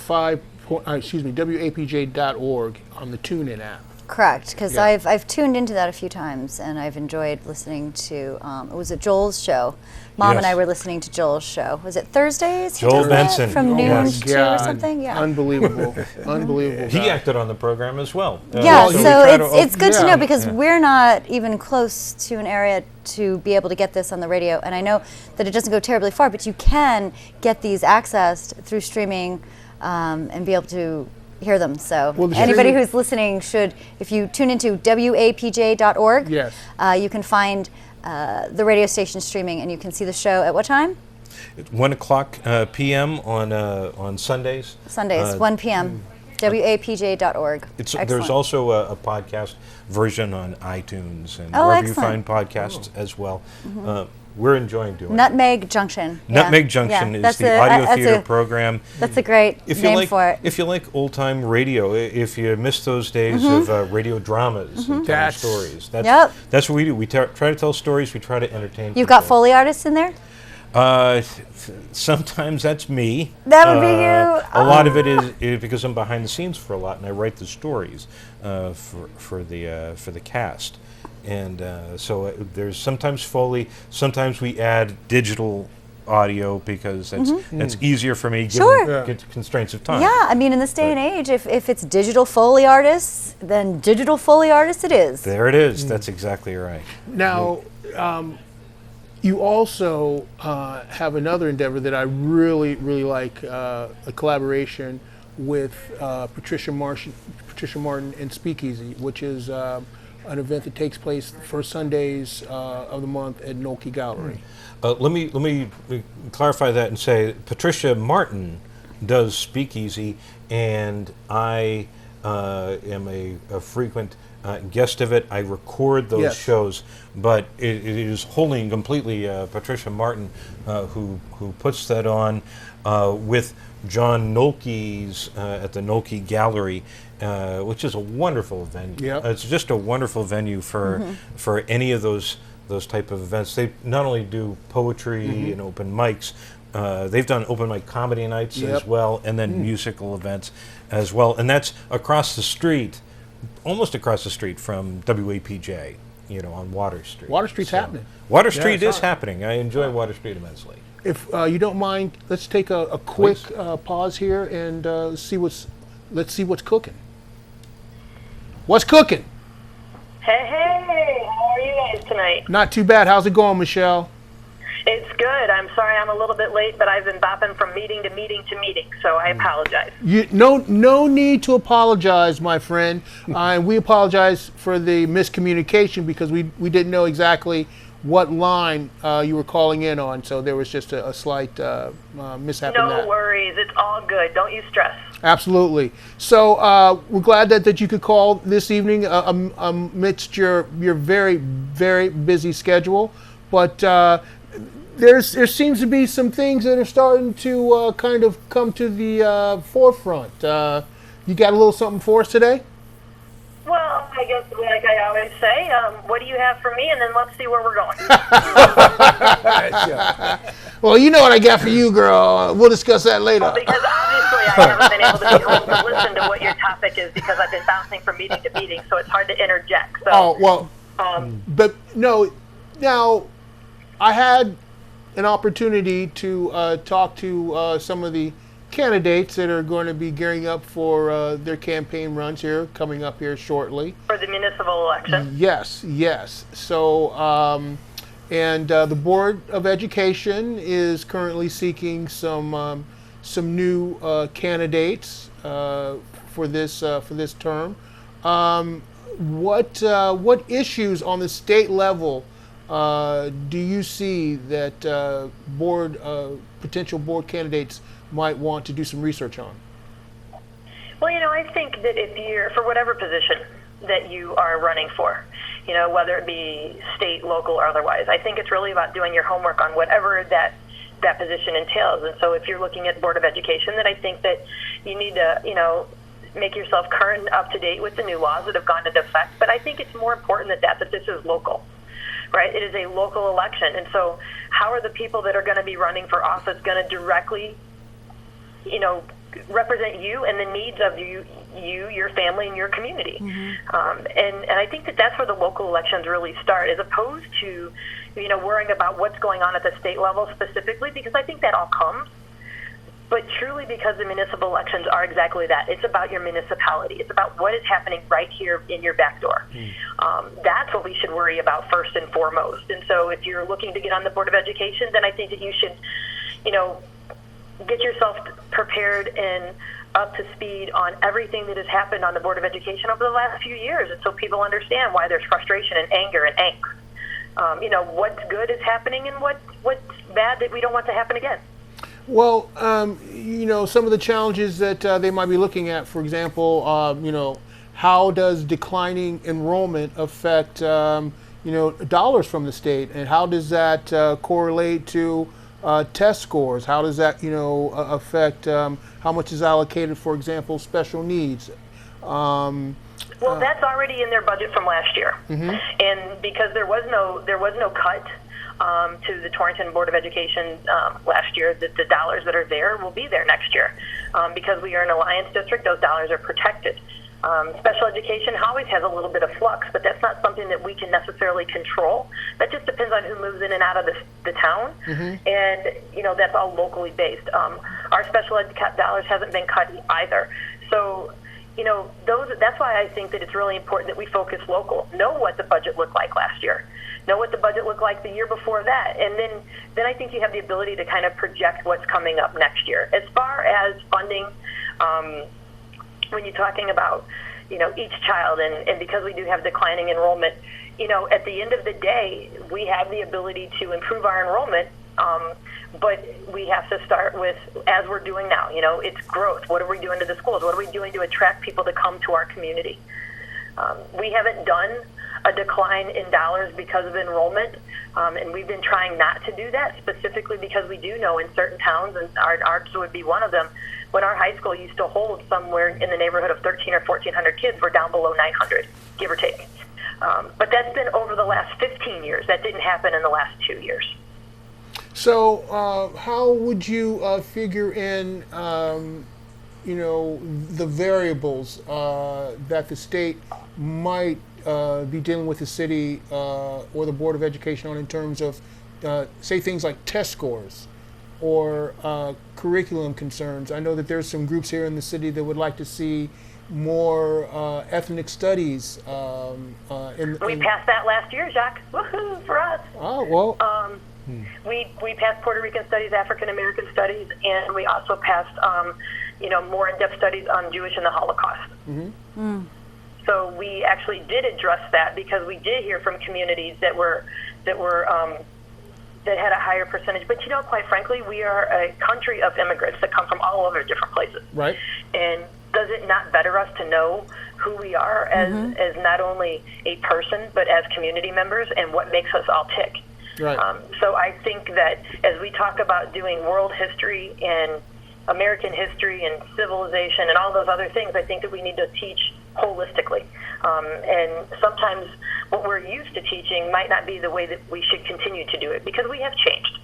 Speaker 3: on the TuneIn app.
Speaker 5: Correct, because I've tuned into that a few times, and I've enjoyed listening to, was it Joel's show? Mom and I were listening to Joel's show. Was it Thursdays?
Speaker 13: Joel Benson.
Speaker 5: From noon to 2 or something? Yeah.
Speaker 3: Unbelievable. Unbelievable.
Speaker 13: He acted on the program as well.
Speaker 5: It's good to know, because we're not even close to an area to be able to get this on the radio. And I know that it doesn't go terribly far, but you can get these accessed through streaming and be able to hear them. So anybody who's listening should, if you tune into WAPJ.org, you can find the radio station streaming, and you can see the show at what time?
Speaker 13: At 1 o'clock p.m. on Sundays.
Speaker 5: 1 p.m. WAPJ.org.
Speaker 13: There's also a podcast version on iTunes and
Speaker 5: Oh,
Speaker 13: wherever
Speaker 5: excellent.
Speaker 13: you find podcasts as well. We're enjoying doing it.
Speaker 5: Nutmeg Junction.
Speaker 13: Nutmeg Junction is
Speaker 5: that's
Speaker 13: the audio theater program.
Speaker 5: That's a great name for it.
Speaker 13: If you like old-time radio, if you miss those days of radio dramas and telling stories, that's what we do. We try to tell stories. We try to entertain
Speaker 5: You've
Speaker 13: people.
Speaker 5: got Foley artists in there?
Speaker 13: Sometimes that's me.
Speaker 5: That would be you.
Speaker 13: A lot of it is because I'm behind the scenes for a lot, and I write the stories for the cast. And so there's sometimes Foley, sometimes we add digital audio because that's easier for me given constraints of time.
Speaker 5: Yeah, I mean, in this day and age, if it's digital Foley artists, then digital Foley artists it is.
Speaker 13: There it is. That's exactly right.
Speaker 3: Now, you also have another endeavor that I really, really like, a collaboration with Patricia Martin and Speakeasy, which is an event that takes place the first Sundays of the month at Nolke Gallery.
Speaker 13: Let me clarify that and say Patricia Martin does Speakeasy, and I am a frequent guest of it. I record those shows, but it is wholly and completely Patricia Martin who puts that on with John Nolke's at the Nolke Gallery, which is a wonderful venue. It's just a wonderful venue for any of those type of events. They not only do poetry and open mics, they've done open mic comedy nights as well, and then musical events as well. And that's across the street, almost across the street from WAPJ, on Water Street.
Speaker 3: Water Street's happening.
Speaker 13: Water Street is happening. I enjoy Water Street immensely.
Speaker 3: If you don't mind, let's take a quick pause here and let's see what's cooking. What's cooking?
Speaker 14: Hey, how are you guys tonight?
Speaker 3: Not too bad. How's it going, Michelle?
Speaker 14: It's good. I'm sorry I'm a little bit late, but I've been bopping from meeting to meeting to meeting, so I apologize.
Speaker 3: No need to apologize, my friend. And we apologize for the miscommunication because we didn't know exactly what line you were calling in on, so there was just a slight mishap in that.
Speaker 14: No worries. It's all good. Don't you stress.
Speaker 3: Absolutely. So we're glad that you could call this evening amidst your very, very busy schedule. But there seems to be some things that are starting to kind of come to the forefront. You got a little something for us today?
Speaker 14: Well, I guess like I always say, what do you have for me? And then let's see where we're going.
Speaker 3: Well, you know what I got for you, girl. We'll discuss that later.
Speaker 14: Well, because obviously I haven't been able to be home to listen to what your topic is because I've been bouncing from meeting to meeting, so it's hard to interject. So,
Speaker 3: but no, now I had an opportunity to talk to some of the candidates that are going to be gearing up for their campaign runs here, coming up here shortly.
Speaker 14: For the municipal election?
Speaker 3: Yes. So, and the Board of Education is currently seeking some new candidates for this term. What issues on the state level do you see that potential board candidates might want to do some research on?
Speaker 14: Well, I think that if you're, for whatever position that you are running for, whether it be state, local, or otherwise, I think it's really about doing your homework on whatever that position entails. And so if you're looking at Board of Education, then I think that you need to, make yourself current and up to date with the new laws that have gone into effect. But I think it's more important that this is local. Right? It is a local election. And so how are the people that are going to be running for office going to directly, represent you and the needs of you, your family, and your community? And I think that's where the local elections really start, as opposed to, worrying about what's going on at the state level specifically, because I think that all comes. But truly, because the municipal elections are exactly that. It's about your municipality. It's about what is happening right here in your back door. That's what we should worry about first and foremost. And so if you're looking to get on the Board of Education, then I think that you should, get yourself prepared and up to speed on everything that has happened on the Board of Education over the last few years. And so people understand why there's frustration and anger and angst. What's good is happening and what's bad that we don't want to happen again.
Speaker 3: Well, some of the challenges that they might be looking at, for example, how does declining enrollment affect dollars from the state, and how does that correlate to test scores? How does that affect how much is allocated, for example, special needs?
Speaker 14: Well, that's already in their budget from last year, and because there was no cut to the Torrington Board of Education last year, that the dollars that are there will be there next year. Because we are an alliance district, those dollars are protected. Special education always has a little bit of flux, but that's not something that we can necessarily control. That just depends on who moves in and out of the town, and that's all locally based. Our special ed dollars hasn't been cut either, so. That's why I think that it's really important that we focus local. Know what the budget looked like last year. Know what the budget looked like the year before that. And then I think you have the ability to kind of project what's coming up next year. As far as funding, when you're talking about, each child, and because we do have declining enrollment, at the end of the day, we have the ability to improve our enrollment, but we have to start with, as we're doing now, it's growth. What are we doing to the schools? What are we doing to attract people to come to our community? We haven't done a decline in dollars because of enrollment, and we've been trying not to do that, specifically because we do know in certain towns, and ours would be one of them, when our high school used to hold somewhere in the neighborhood of 1,300 or 1,400 kids, we're down below 900, give or take. But that's been over the last 15 years. That didn't happen in the last 2 years.
Speaker 3: So how would you figure in, the variables that the state might be dealing with the city or the Board of Education on in terms of, say, things like test scores or curriculum concerns? I know that there's some groups here in the city that would like to see more ethnic studies.
Speaker 14: We passed that last year, Jacques. Woohoo for us.
Speaker 3: Oh, well.
Speaker 14: We passed Puerto Rican studies, African American studies, and we also passed, more in-depth studies on Jewish and the Holocaust. So we actually did address that because we did hear from communities that had a higher percentage. But quite frankly, we are a country of immigrants that come from all over different places.
Speaker 3: Right.
Speaker 14: And does it not better us to know who we are as not only a person but as community members and what makes us all tick?
Speaker 3: Right.
Speaker 14: So I think that as we talk about doing world history and American history and civilization and all those other things, I think that we need to teach holistically. And sometimes what we're used to teaching might not be the way that we should continue to do it because we have changed.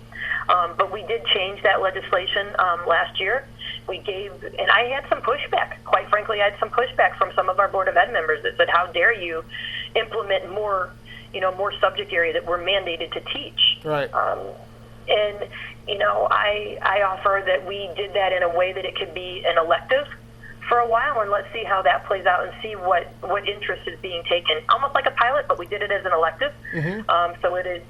Speaker 14: But we did change that legislation last year. And I had some pushback. Quite frankly, I had some pushback from some of our Board of Ed members that said, how dare you implement more subject area that we're mandated to teach.
Speaker 3: Right.
Speaker 14: I offer that we did that in a way that it could be an elective for a while, and let's see how that plays out and see what interest is being taken. Almost like a pilot, but we did it as an elective. So it is,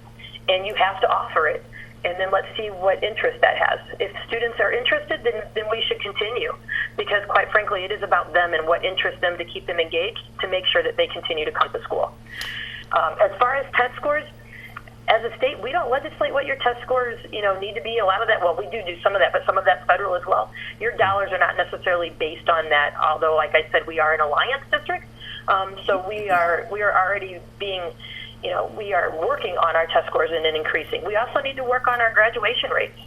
Speaker 14: and you have to offer it, and then let's see what interest that has. If students are interested, then we should continue, because quite frankly, it is about them and what interests them to keep them engaged to make sure that they continue to come to school. As far as test scores, as a state, we don't legislate what your test scores, need to be. A lot of that, well, we do some of that, but some of that's federal as well. Your dollars are not necessarily based on that, although, like I said, we are an alliance district. So we are already being, we are working on our test scores and then increasing. We also need to work on our graduation rates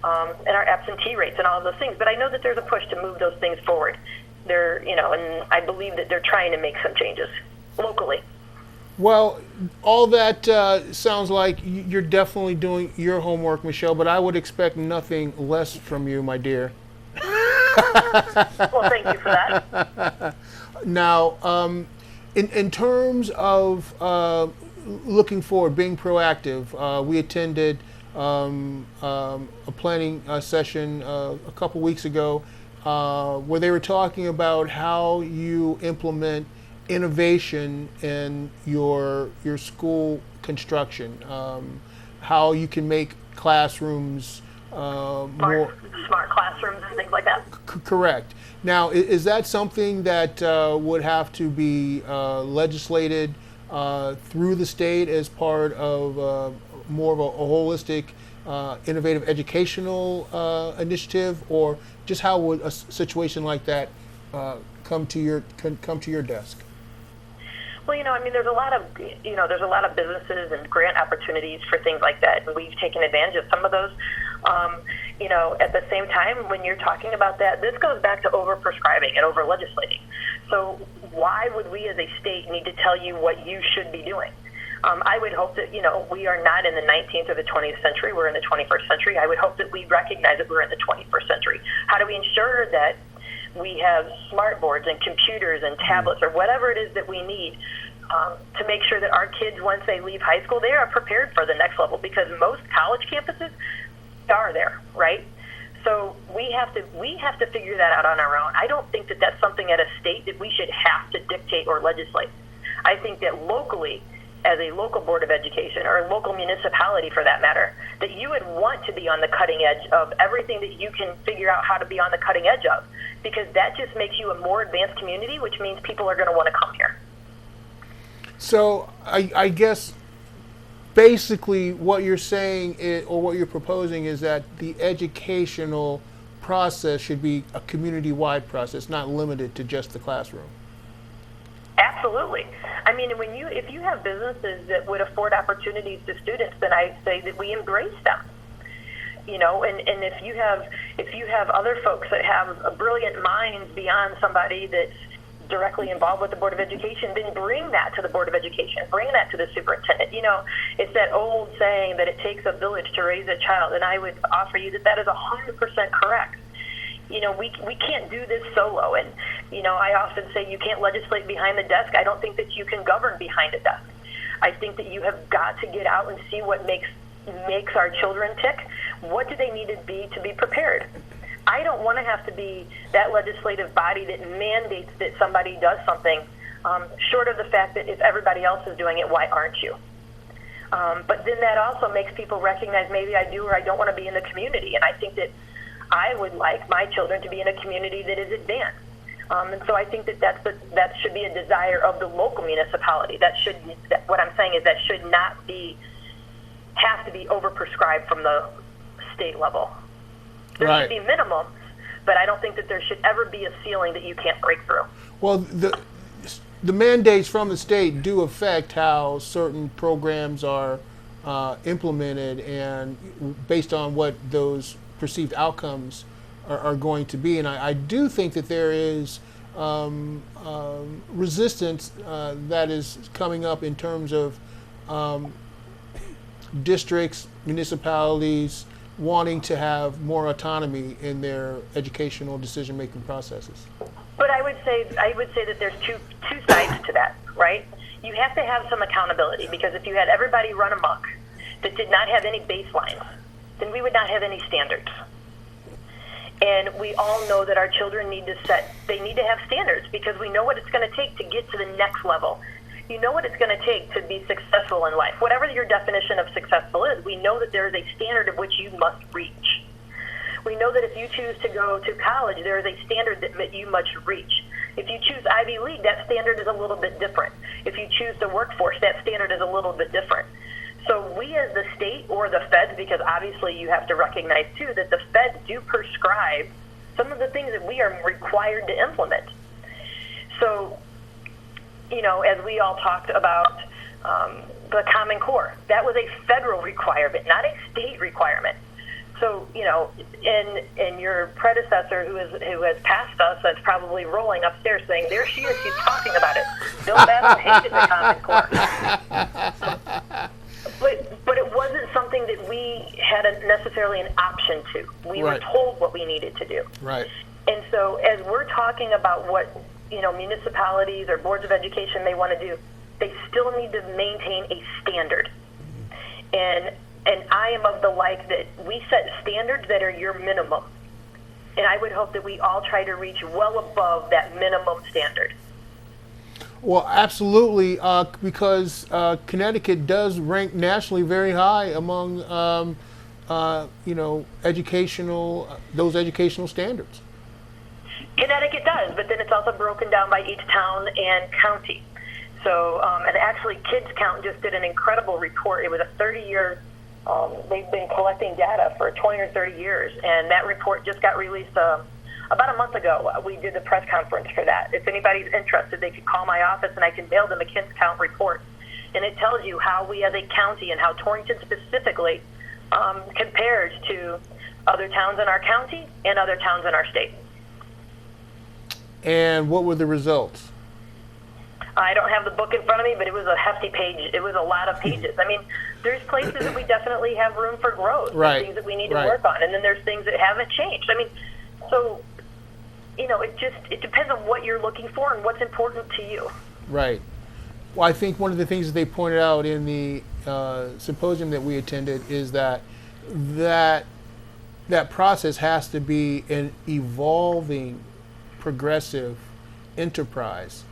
Speaker 14: and our absentee rates and all of those things. But I know that there's a push to move those things forward. And I believe that they're trying to make some changes locally.
Speaker 3: Well, all that sounds like you're definitely doing your homework, Michelle, but I would expect nothing less from you, my dear.
Speaker 14: Well, thank you for that.
Speaker 3: Now, in terms of looking forward, being proactive, we attended a planning session a couple weeks ago where they were talking about how you implement innovation in your school construction, how you can make classrooms more
Speaker 14: smart classrooms and things like that.
Speaker 3: Correct. Now, is that something that would have to be legislated through the state as part of more of a holistic, innovative educational initiative, or just how would a situation like that come to your desk?
Speaker 14: Well, I mean, there's a lot of businesses and grant opportunities for things like that, and we've taken advantage of some of those. At the same time, when you're talking about that, this goes back to over-prescribing and over-legislating. So why would we as a state need to tell you what you should be doing? I would hope that, we are not in the 19th or the 20th century. We're in the 21st century. I would hope that we recognize that we're in the 21st century. How do we ensure that we have smart boards and computers and tablets or whatever it is that we need to make sure that our kids, once they leave high school, they are prepared for the next level? Because most college campuses are there, right? So we have to figure that out on our own. I don't think that that's something at a state that we should have to dictate or legislate. I think that locally, as a local board of education or a local municipality for that matter, that you would want to be on the cutting edge of everything that you can figure out how to be on the cutting edge of, because that just makes you a more advanced community, which means people are going to want to come here.
Speaker 3: So I guess basically what you're saying or what you're proposing is that the educational process should be a community-wide process, not limited to just the classroom.
Speaker 14: Absolutely. I mean, if you have businesses that would afford opportunities to students, then I say that we embrace them. And if you have other folks that have brilliant minds beyond somebody that's directly involved with the Board of Education, then bring that to the Board of Education, bring that to the superintendent. It's that old saying that it takes a village to raise a child, and I would offer you that is 100% correct. We can't do this solo, and I often say you can't legislate behind the desk. I don't think that you can govern behind a desk. I think that you have got to get out and see what makes our children tick. What do they need to be prepared? I don't want to have to be that legislative body that mandates that somebody does something, short of the fact that if everybody else is doing it, why aren't you? But then that also makes people recognize maybe I do or I don't want to be in the community, and I think that I would like my children to be in a community that is advanced. And so I think that should be a desire of the local municipality. What I'm saying is that should not have to be overprescribed from the state level. There should be minimums, but I don't think that there should ever be a ceiling that you can't break through.
Speaker 3: Well, the mandates from the state do affect how certain programs are implemented, and based on what those perceived outcomes are going to be. And I do think that there is resistance that is coming up in terms of districts, municipalities wanting to have more autonomy in their educational decision-making processes.
Speaker 14: But I would say that there's two sides to that, right? You have to have some accountability, because if you had everybody run amok that did not have any baselines, then we would not have any standards. And we all know that our children need to have standards, because we know what it's going to take to get to the next level. You know what it's going to take to be successful in life. Whatever your definition of successful is, we know that there is a standard of which you must reach. We know that if you choose to go to college, there is a standard that you must reach. If you choose Ivy League, that standard is a little bit different. If you choose the workforce, that standard is a little bit different. So we as the state or the feds, because obviously you have to recognize too that the feds do prescribe some of the things that we are required to implement. So, as we all talked about the Common Core, that was a federal requirement, not a state requirement. So, and your predecessor who has passed us, that's probably rolling upstairs saying, there she is, she's talking about it. Bill Babbitt hated the Common Core. But it wasn't something that we had necessarily an option to. We were told what we needed to do.
Speaker 3: Right.
Speaker 14: And so as we're talking about what, municipalities or boards of education may want to do, they still need to maintain a standard. And I am of the like that we set standards that are your minimum. And I would hope that we all try to reach well above that minimum standard.
Speaker 3: Well, absolutely, because Connecticut does rank nationally very high among, those educational standards.
Speaker 14: Connecticut does, but then it's also broken down by each town and county. So, and actually, Kids Count just did an incredible report. It was a 30-year, they've been collecting data for 20 or 30 years, and that report just got released a about a month ago, we did the press conference for that. If anybody's interested, they could call my office and I can mail them a KINS count report. And it tells you how we as a county and how Torrington specifically compares to other towns in our county and other towns in our state.
Speaker 3: And what were the results?
Speaker 14: I don't have the book in front of me, but it was a hefty page. It was a lot of pages. I mean, there's places that we definitely have room for growth,
Speaker 3: Right.
Speaker 14: things that we need to work on, and then there's things that haven't changed. I mean, so, you know, it depends on what you're looking for and what's important to you.
Speaker 3: Right. Well, I think one of the things that they pointed out in the symposium that we attended is that process has to be an evolving, progressive enterprise,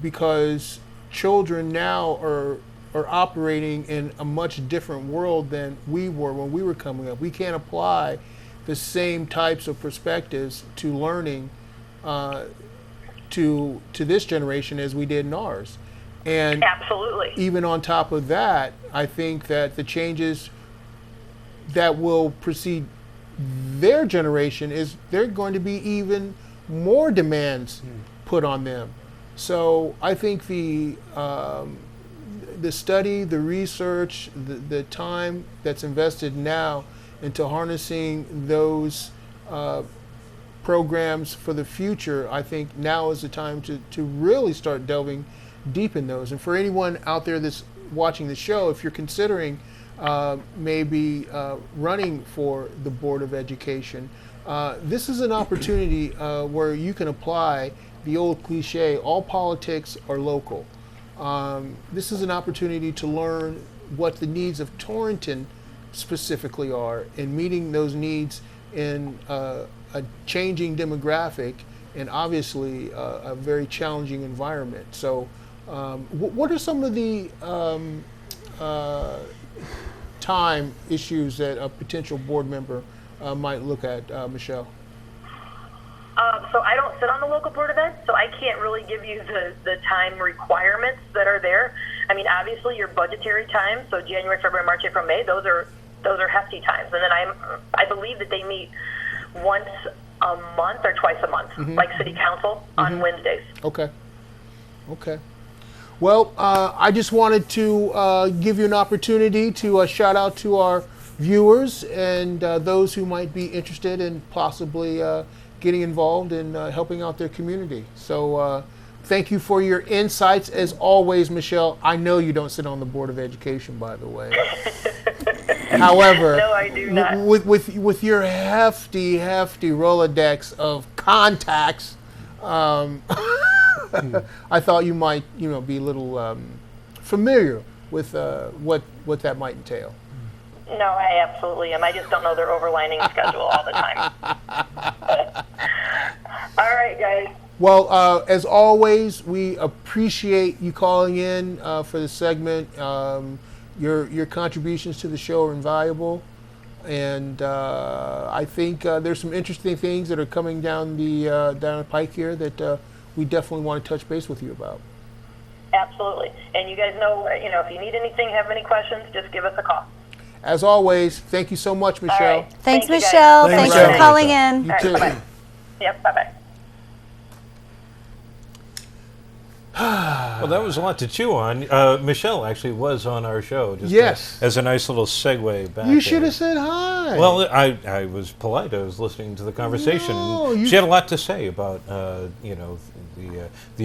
Speaker 3: because children now are operating in a much different world than we were when we were coming up. We can't apply the same types of perspectives to learning to this generation as we did in ours. And
Speaker 14: absolutely,
Speaker 3: even on top of that, I think that the changes that will precede their generation is there going to be even more demands put on them. So I think the study, the research, the time that's invested now into harnessing those programs for the future, I think now is the time to really start delving deep in those. And for anyone out there that's watching the show, if you're considering maybe running for the Board of Education, this is an opportunity where you can apply the old cliche, all politics are local. This is an opportunity to learn what the needs of Torrington specifically are, and meeting those needs in a changing demographic and obviously a very challenging environment. So what are some of the time issues that a potential board member might look at, Michelle?
Speaker 14: So I don't sit on the local board of ed, so I can't really give you the time requirements that are there. I mean, obviously your budgetary time, so January, February, March, April, May, those are hefty times. And then I believe that they meet once a month or twice a month, like city council on Wednesdays.
Speaker 3: Okay. Well, I just wanted to give you an opportunity to shout out to our viewers and those who might be interested in possibly getting involved in helping out their community. So thank you for your insights as always, Michelle. I know you don't sit on the Board of Education, by the way. However,
Speaker 14: no, I do not.
Speaker 3: With your hefty Rolodex of contacts, I thought you might be a little familiar with what that might entail.
Speaker 14: No, I absolutely am. I just don't know their overlining schedule all the time. All right, guys.
Speaker 3: Well, as always, we appreciate you calling in for the segment. Your contributions to the show are invaluable, and I think there's some interesting things that are coming down the pike here that we definitely want to touch base with you about.
Speaker 14: Absolutely. And you guys know, if you need anything, have any questions, just give us a call.
Speaker 3: As always, thank you so much, Michelle.
Speaker 14: All right.
Speaker 5: Thanks,
Speaker 14: Thank you,
Speaker 5: Michelle.
Speaker 14: guys.
Speaker 5: Thanks for calling in.
Speaker 3: You too.
Speaker 14: Bye-bye. Yep, bye-bye.
Speaker 13: Well, that was a lot to chew on. Michelle actually was on our show. Just
Speaker 3: Yes.
Speaker 13: as a nice little segue back.
Speaker 3: You should have said hi.
Speaker 13: Well, I was polite. I was listening to the conversation.
Speaker 3: No,
Speaker 13: and she had a lot to say about the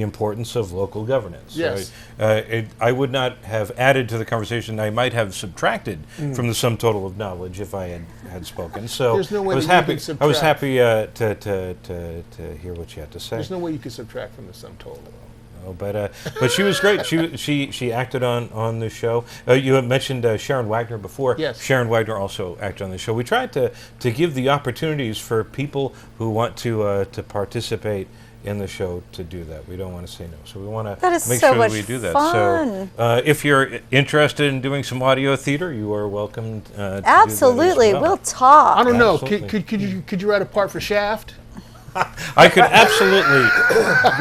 Speaker 13: importance of local governance.
Speaker 3: Yes.
Speaker 13: I would not have added to the conversation. I might have subtracted from the sum total of knowledge if I had spoken. So
Speaker 3: There's no way
Speaker 13: I was
Speaker 3: that you
Speaker 13: happy.
Speaker 3: can subtract.
Speaker 13: I was happy to hear what she had to say.
Speaker 3: There's no way you can subtract from the sum total.
Speaker 13: But she was great. She acted on the show. You had mentioned Sharon Wagner before.
Speaker 3: Yes.
Speaker 13: Sharon Wagner also acted on the show. We tried to give the opportunities for people who want to participate in the show to do that. We don't want to say no. So we want to make
Speaker 5: so
Speaker 13: sure that
Speaker 5: much
Speaker 13: we do that.
Speaker 5: fun.
Speaker 13: So if you're interested in doing some audio theater, you are welcome to
Speaker 5: Absolutely.
Speaker 13: do that as well.
Speaker 5: We'll talk.
Speaker 3: I don't know.
Speaker 13: Absolutely.
Speaker 3: Could you write a part for Shaft?
Speaker 13: I could absolutely.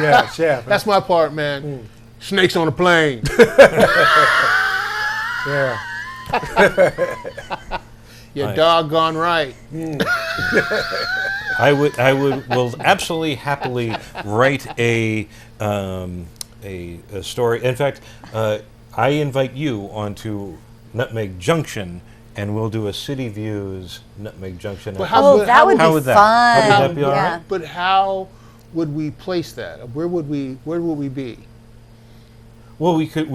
Speaker 4: Yeah, Chef.
Speaker 3: That's my part, man. Snakes on a plane.
Speaker 4: Yeah.
Speaker 3: You're doggone right.
Speaker 13: will absolutely happily write a story. In fact, I invite you onto Nutmeg Junction, and we'll do a City Views Nutmeg Junction.
Speaker 3: But
Speaker 5: that would be fun.
Speaker 3: How would
Speaker 13: that be all right?
Speaker 3: But how would we place that? Where would we be?
Speaker 13: Well, we could.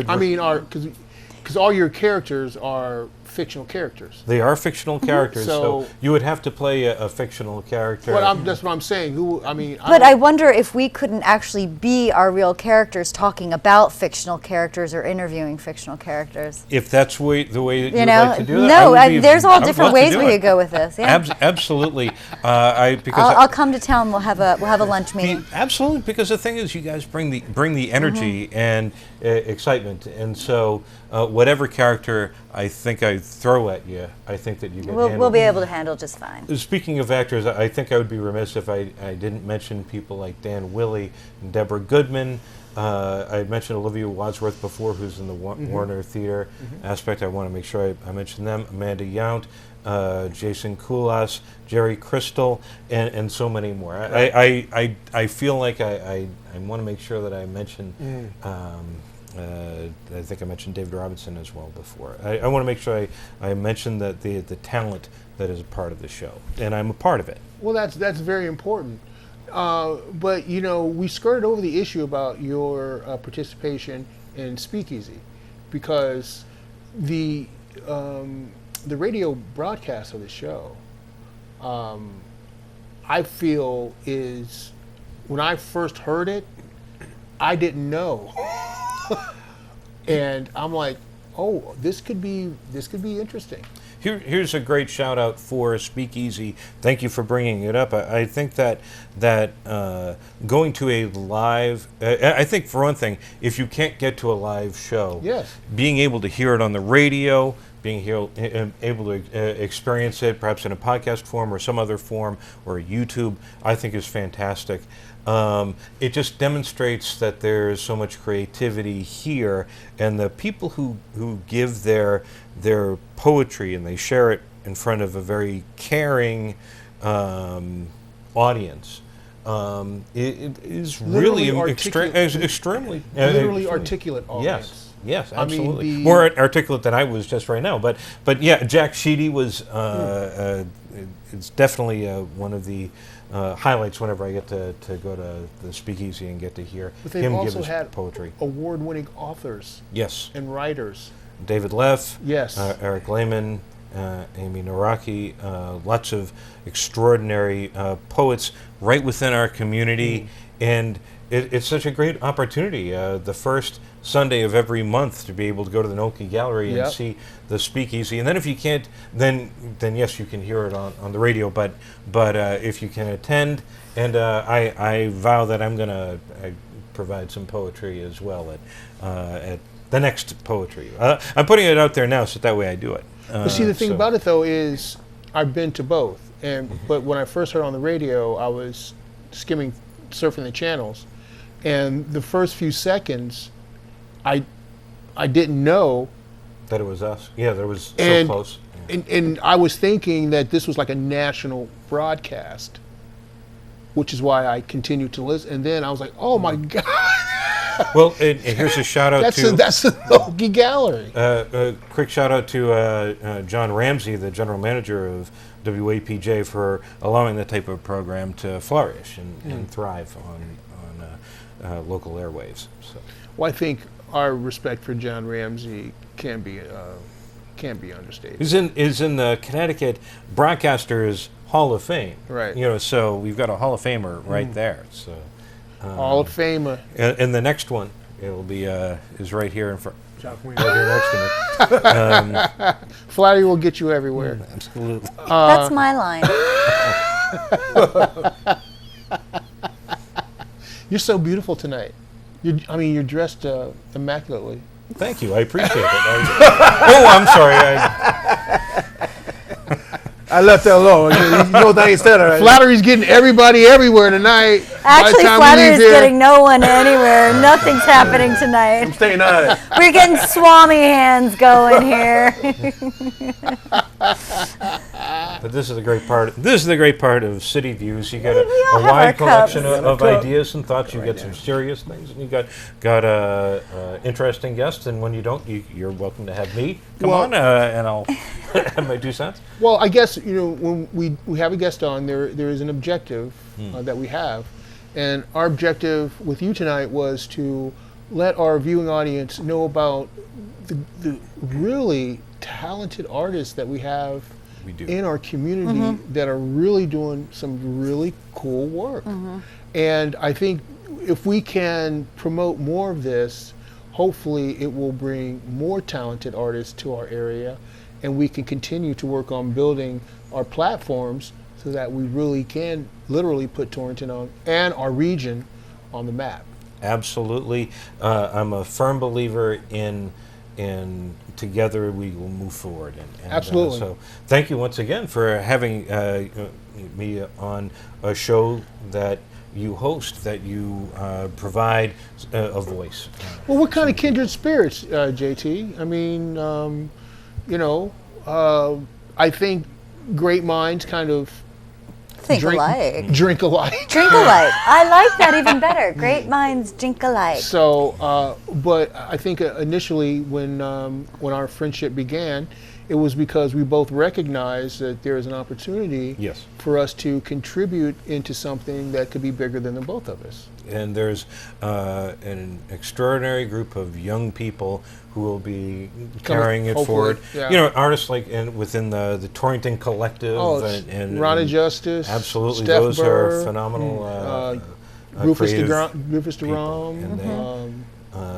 Speaker 3: I mean, because all your characters are fictional characters.
Speaker 13: They are fictional characters,
Speaker 3: So-
Speaker 13: so you would have to play a fictional character.
Speaker 3: That's what I'm saying.
Speaker 5: But I wonder if we couldn't actually be our real characters talking about fictional characters or interviewing fictional characters.
Speaker 13: If that's the way that you'd like to do that,
Speaker 5: No, there's all different ways we could go with this. Yeah.
Speaker 13: Absolutely.
Speaker 5: I'll come to town. We'll have a lunch meeting.
Speaker 13: Absolutely, because the thing is, you guys bring the energy and excitement, and so whatever character I think I throw at you, I think that you can handle.
Speaker 5: We'll be able to handle just fine.
Speaker 13: Speaking of actors, I think I would be remiss if I didn't mention people like Dan Willey and Deborah Goodman. I mentioned Olivia Wadsworth before, who's in the Warner Theater aspect. I want to make sure I mention them. Amanda Yount, Jason Koulas, Jerry Crystal, and so many more. Right. I feel like I want to make sure that I mention. I think I mentioned David Robinson as well before. I want to make sure I mention the talent that is a part of the show, and I'm a part of it.
Speaker 3: Well, that's very important. But we skirted over the issue about your participation in Speakeasy, because the radio broadcast of the show, I feel is, when I first heard it, I didn't know. And I'm like, oh, this could be interesting.
Speaker 13: Here's a great shout out for Speakeasy. Thank you for bringing it up. I think that going to a live, I think for one thing, if you can't get to a live show,
Speaker 3: yes,
Speaker 13: being able to hear it on the radio, being able to experience it perhaps in a podcast form or some other form or YouTube, I think is fantastic. It just demonstrates that there's so much creativity here, and the people who give their poetry and they share it in front of a very caring audience. It is really extremely
Speaker 3: literally articulate audience.
Speaker 13: Yes, absolutely. More articulate than I was just right now. But yeah, Jack Sheedy was. It's definitely one of the highlights whenever I get to go to the Speakeasy and get to hear him give his poetry.
Speaker 3: Award-winning authors.
Speaker 13: Yes.
Speaker 3: And writers.
Speaker 13: David Leff.
Speaker 3: Yes.
Speaker 13: Eric Lehman. Amy Naraki. Lots of extraordinary poets right within our community, and it's such a great opportunity. The first Sunday of every month to be able to go to the Noki Gallery and see the Speakeasy, and then if you can't, then yes, you can hear it on the radio. But if you can attend, and I vow that I'm going to provide some poetry as well at the next poetry. I'm putting it out there now, so that way I do it.
Speaker 3: But see, the thing about it though is I've been to both, but when I first heard on the radio, I was surfing the channels, and the first few seconds, I didn't know
Speaker 13: that it was us. Yeah, there was so close.
Speaker 3: And I was thinking that this was like a national broadcast, which is why I continued to listen. And then I was like, oh my God.
Speaker 13: Well, and here's a shout out to...
Speaker 3: That's the Noki Gallery.
Speaker 13: Quick shout out to John Ramsey, the general manager of WAPJ, for allowing that type of program to flourish and thrive on local airwaves. So.
Speaker 3: Well, I think our respect for John Ramsey can be understated.
Speaker 13: Is in the Connecticut Broadcasters Hall of Fame.
Speaker 3: Right.
Speaker 13: So we've got a Hall of Famer right there. So.
Speaker 3: Hall of Famer.
Speaker 13: And the next one, it'll be is right here in front. Right here next to me.
Speaker 3: Flattery will get you everywhere.
Speaker 13: Absolutely.
Speaker 5: That's my line.
Speaker 3: You're so beautiful tonight. You're dressed immaculately.
Speaker 13: Thank you. I appreciate it. I'm sorry.
Speaker 4: I left that alone. You know what I said already.
Speaker 3: Flattery's getting everybody everywhere tonight.
Speaker 5: Actually, Flattery's getting no one anywhere. Nothing's happening tonight.
Speaker 4: I'm staying on it.
Speaker 5: We're getting swami hands going here.
Speaker 13: But this is the great part. This is the great part of City Views. You get
Speaker 5: We all
Speaker 13: a
Speaker 5: have our
Speaker 13: wide collection
Speaker 5: cups.
Speaker 13: of ideas and thoughts. You get some serious things, and you got interesting guests. And when you don't, you're welcome to have me come on, and I'll have my 2 cents.
Speaker 3: Well, I guess when we have a guest on, there is an objective that we have, and our objective with you tonight was to let our viewing audience know about the really talented artists that we have in our community that are really doing some really cool work. And I think if we can promote more of this, hopefully it will bring more talented artists to our area, and we can continue to work on building our platforms so that we really can literally put Torrington on and our region on the map.
Speaker 13: Absolutely. I'm a firm believer in together we will move forward. And
Speaker 3: Absolutely.
Speaker 13: So thank you once again for having me on a show that you host, that you provide a voice.
Speaker 3: Well, we're kind of kindred spirits, JT. I mean, I think great minds kind of
Speaker 5: Think alike.
Speaker 3: Drink alike.
Speaker 5: Drink alike. I like that even better. Great minds drink alike.
Speaker 3: So, but I think initially when our friendship began, it was because we both recognized that there is an opportunity for us to contribute into something that could be bigger than the both of us.
Speaker 13: And there's an extraordinary group of young people who will be carrying it forward.
Speaker 3: Yeah.
Speaker 13: Artists like within the Torrington Collective. and
Speaker 3: Ronnie Justice.
Speaker 13: Absolutely,
Speaker 3: Steph
Speaker 13: those
Speaker 3: Burr,
Speaker 13: are phenomenal.
Speaker 3: Rufus
Speaker 13: creative
Speaker 3: DeGrom,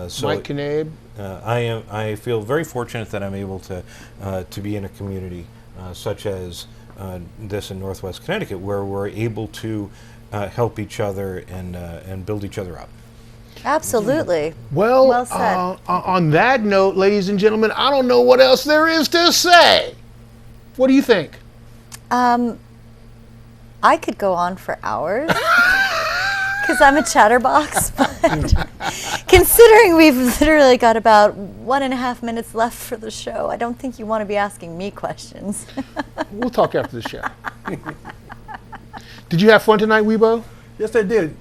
Speaker 13: so
Speaker 3: Mike Knabe.
Speaker 13: I feel very fortunate that I'm able to be in a community such as this in Northwest Connecticut, where we're able to help each other and build each other up.
Speaker 5: Absolutely.
Speaker 3: Well
Speaker 5: said.
Speaker 3: On that note, ladies and gentlemen, I don't know what else there is to say. What do you think?
Speaker 5: I could go on for hours because I'm a chatterbox, but considering we've literally got about 1.5 minutes left for the show, I don't think you want to be asking me questions.
Speaker 3: We'll talk after the show. Did you have fun tonight, Weibo?
Speaker 4: Yes, I did.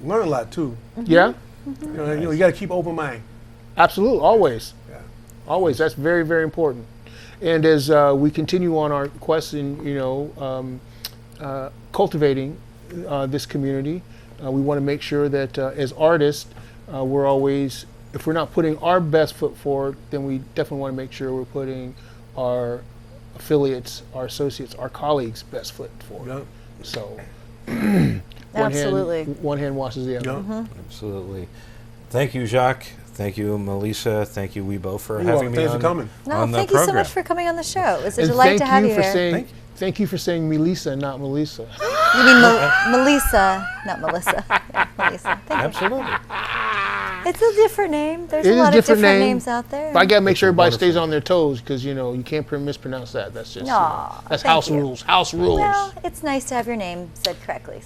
Speaker 4: Learn a lot too.
Speaker 3: Yeah.
Speaker 4: You got to keep open mind.
Speaker 3: Absolutely, always. Yeah. Always. That's very, very important. And as we continue on our quest in, cultivating this community, we want to make sure that as artists, we're always, if we're not putting our best foot forward, then we definitely want to make sure we're putting our affiliates, our associates, our colleagues' best foot forward. Yep. So, one hand washes the other.
Speaker 4: Yep.
Speaker 13: Absolutely. Thank you, Jacques. Thank you, Melissa. Thank you, Weibo, for having me
Speaker 4: Thanks
Speaker 13: on,
Speaker 4: for coming.
Speaker 13: on the
Speaker 5: thank you so
Speaker 13: program.
Speaker 5: much for coming on the show. It was a
Speaker 3: And
Speaker 5: delight to have you here.
Speaker 3: Thank you for saying Melissa, not Melissa.
Speaker 5: You mean Melissa, not Melissa. Yeah, Melissa. Thank
Speaker 13: Absolutely.
Speaker 5: you. It's a different name. There's
Speaker 3: It
Speaker 5: a
Speaker 3: is
Speaker 5: lot of different
Speaker 3: name,
Speaker 5: names out there.
Speaker 3: But I gotta make sure everybody stays on their toes because you can't mispronounce that. That's just that's house rules. House rules.
Speaker 5: Well, it's nice to have your name said correctly.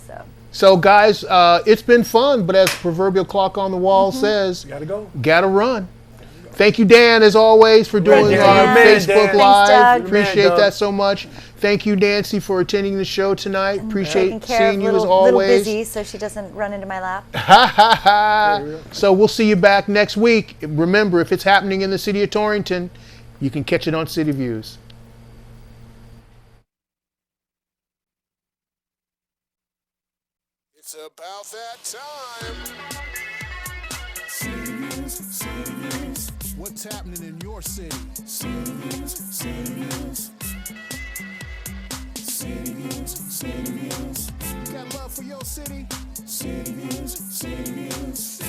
Speaker 3: So guys, it's been fun, but as the proverbial clock on the wall says,
Speaker 4: gotta go.
Speaker 3: Gotta run. Thank you, Dan, as always, for doing our Facebook Live.
Speaker 5: Thanks,
Speaker 3: Appreciate that so much. Thank you, Nancy, for attending the show tonight. Appreciate seeing you as always.
Speaker 5: Little busy, so she doesn't run into my lap.
Speaker 3: So we'll see you back next week. Remember, if it's happening in the city of Torrington, you can catch it on City Views.
Speaker 1: It's about that time.
Speaker 2: City Views, City Views.
Speaker 1: What's happening in your city?
Speaker 2: City Views, City Views. City Views, City Views.
Speaker 1: Got love for your city?
Speaker 2: City Views, City Views.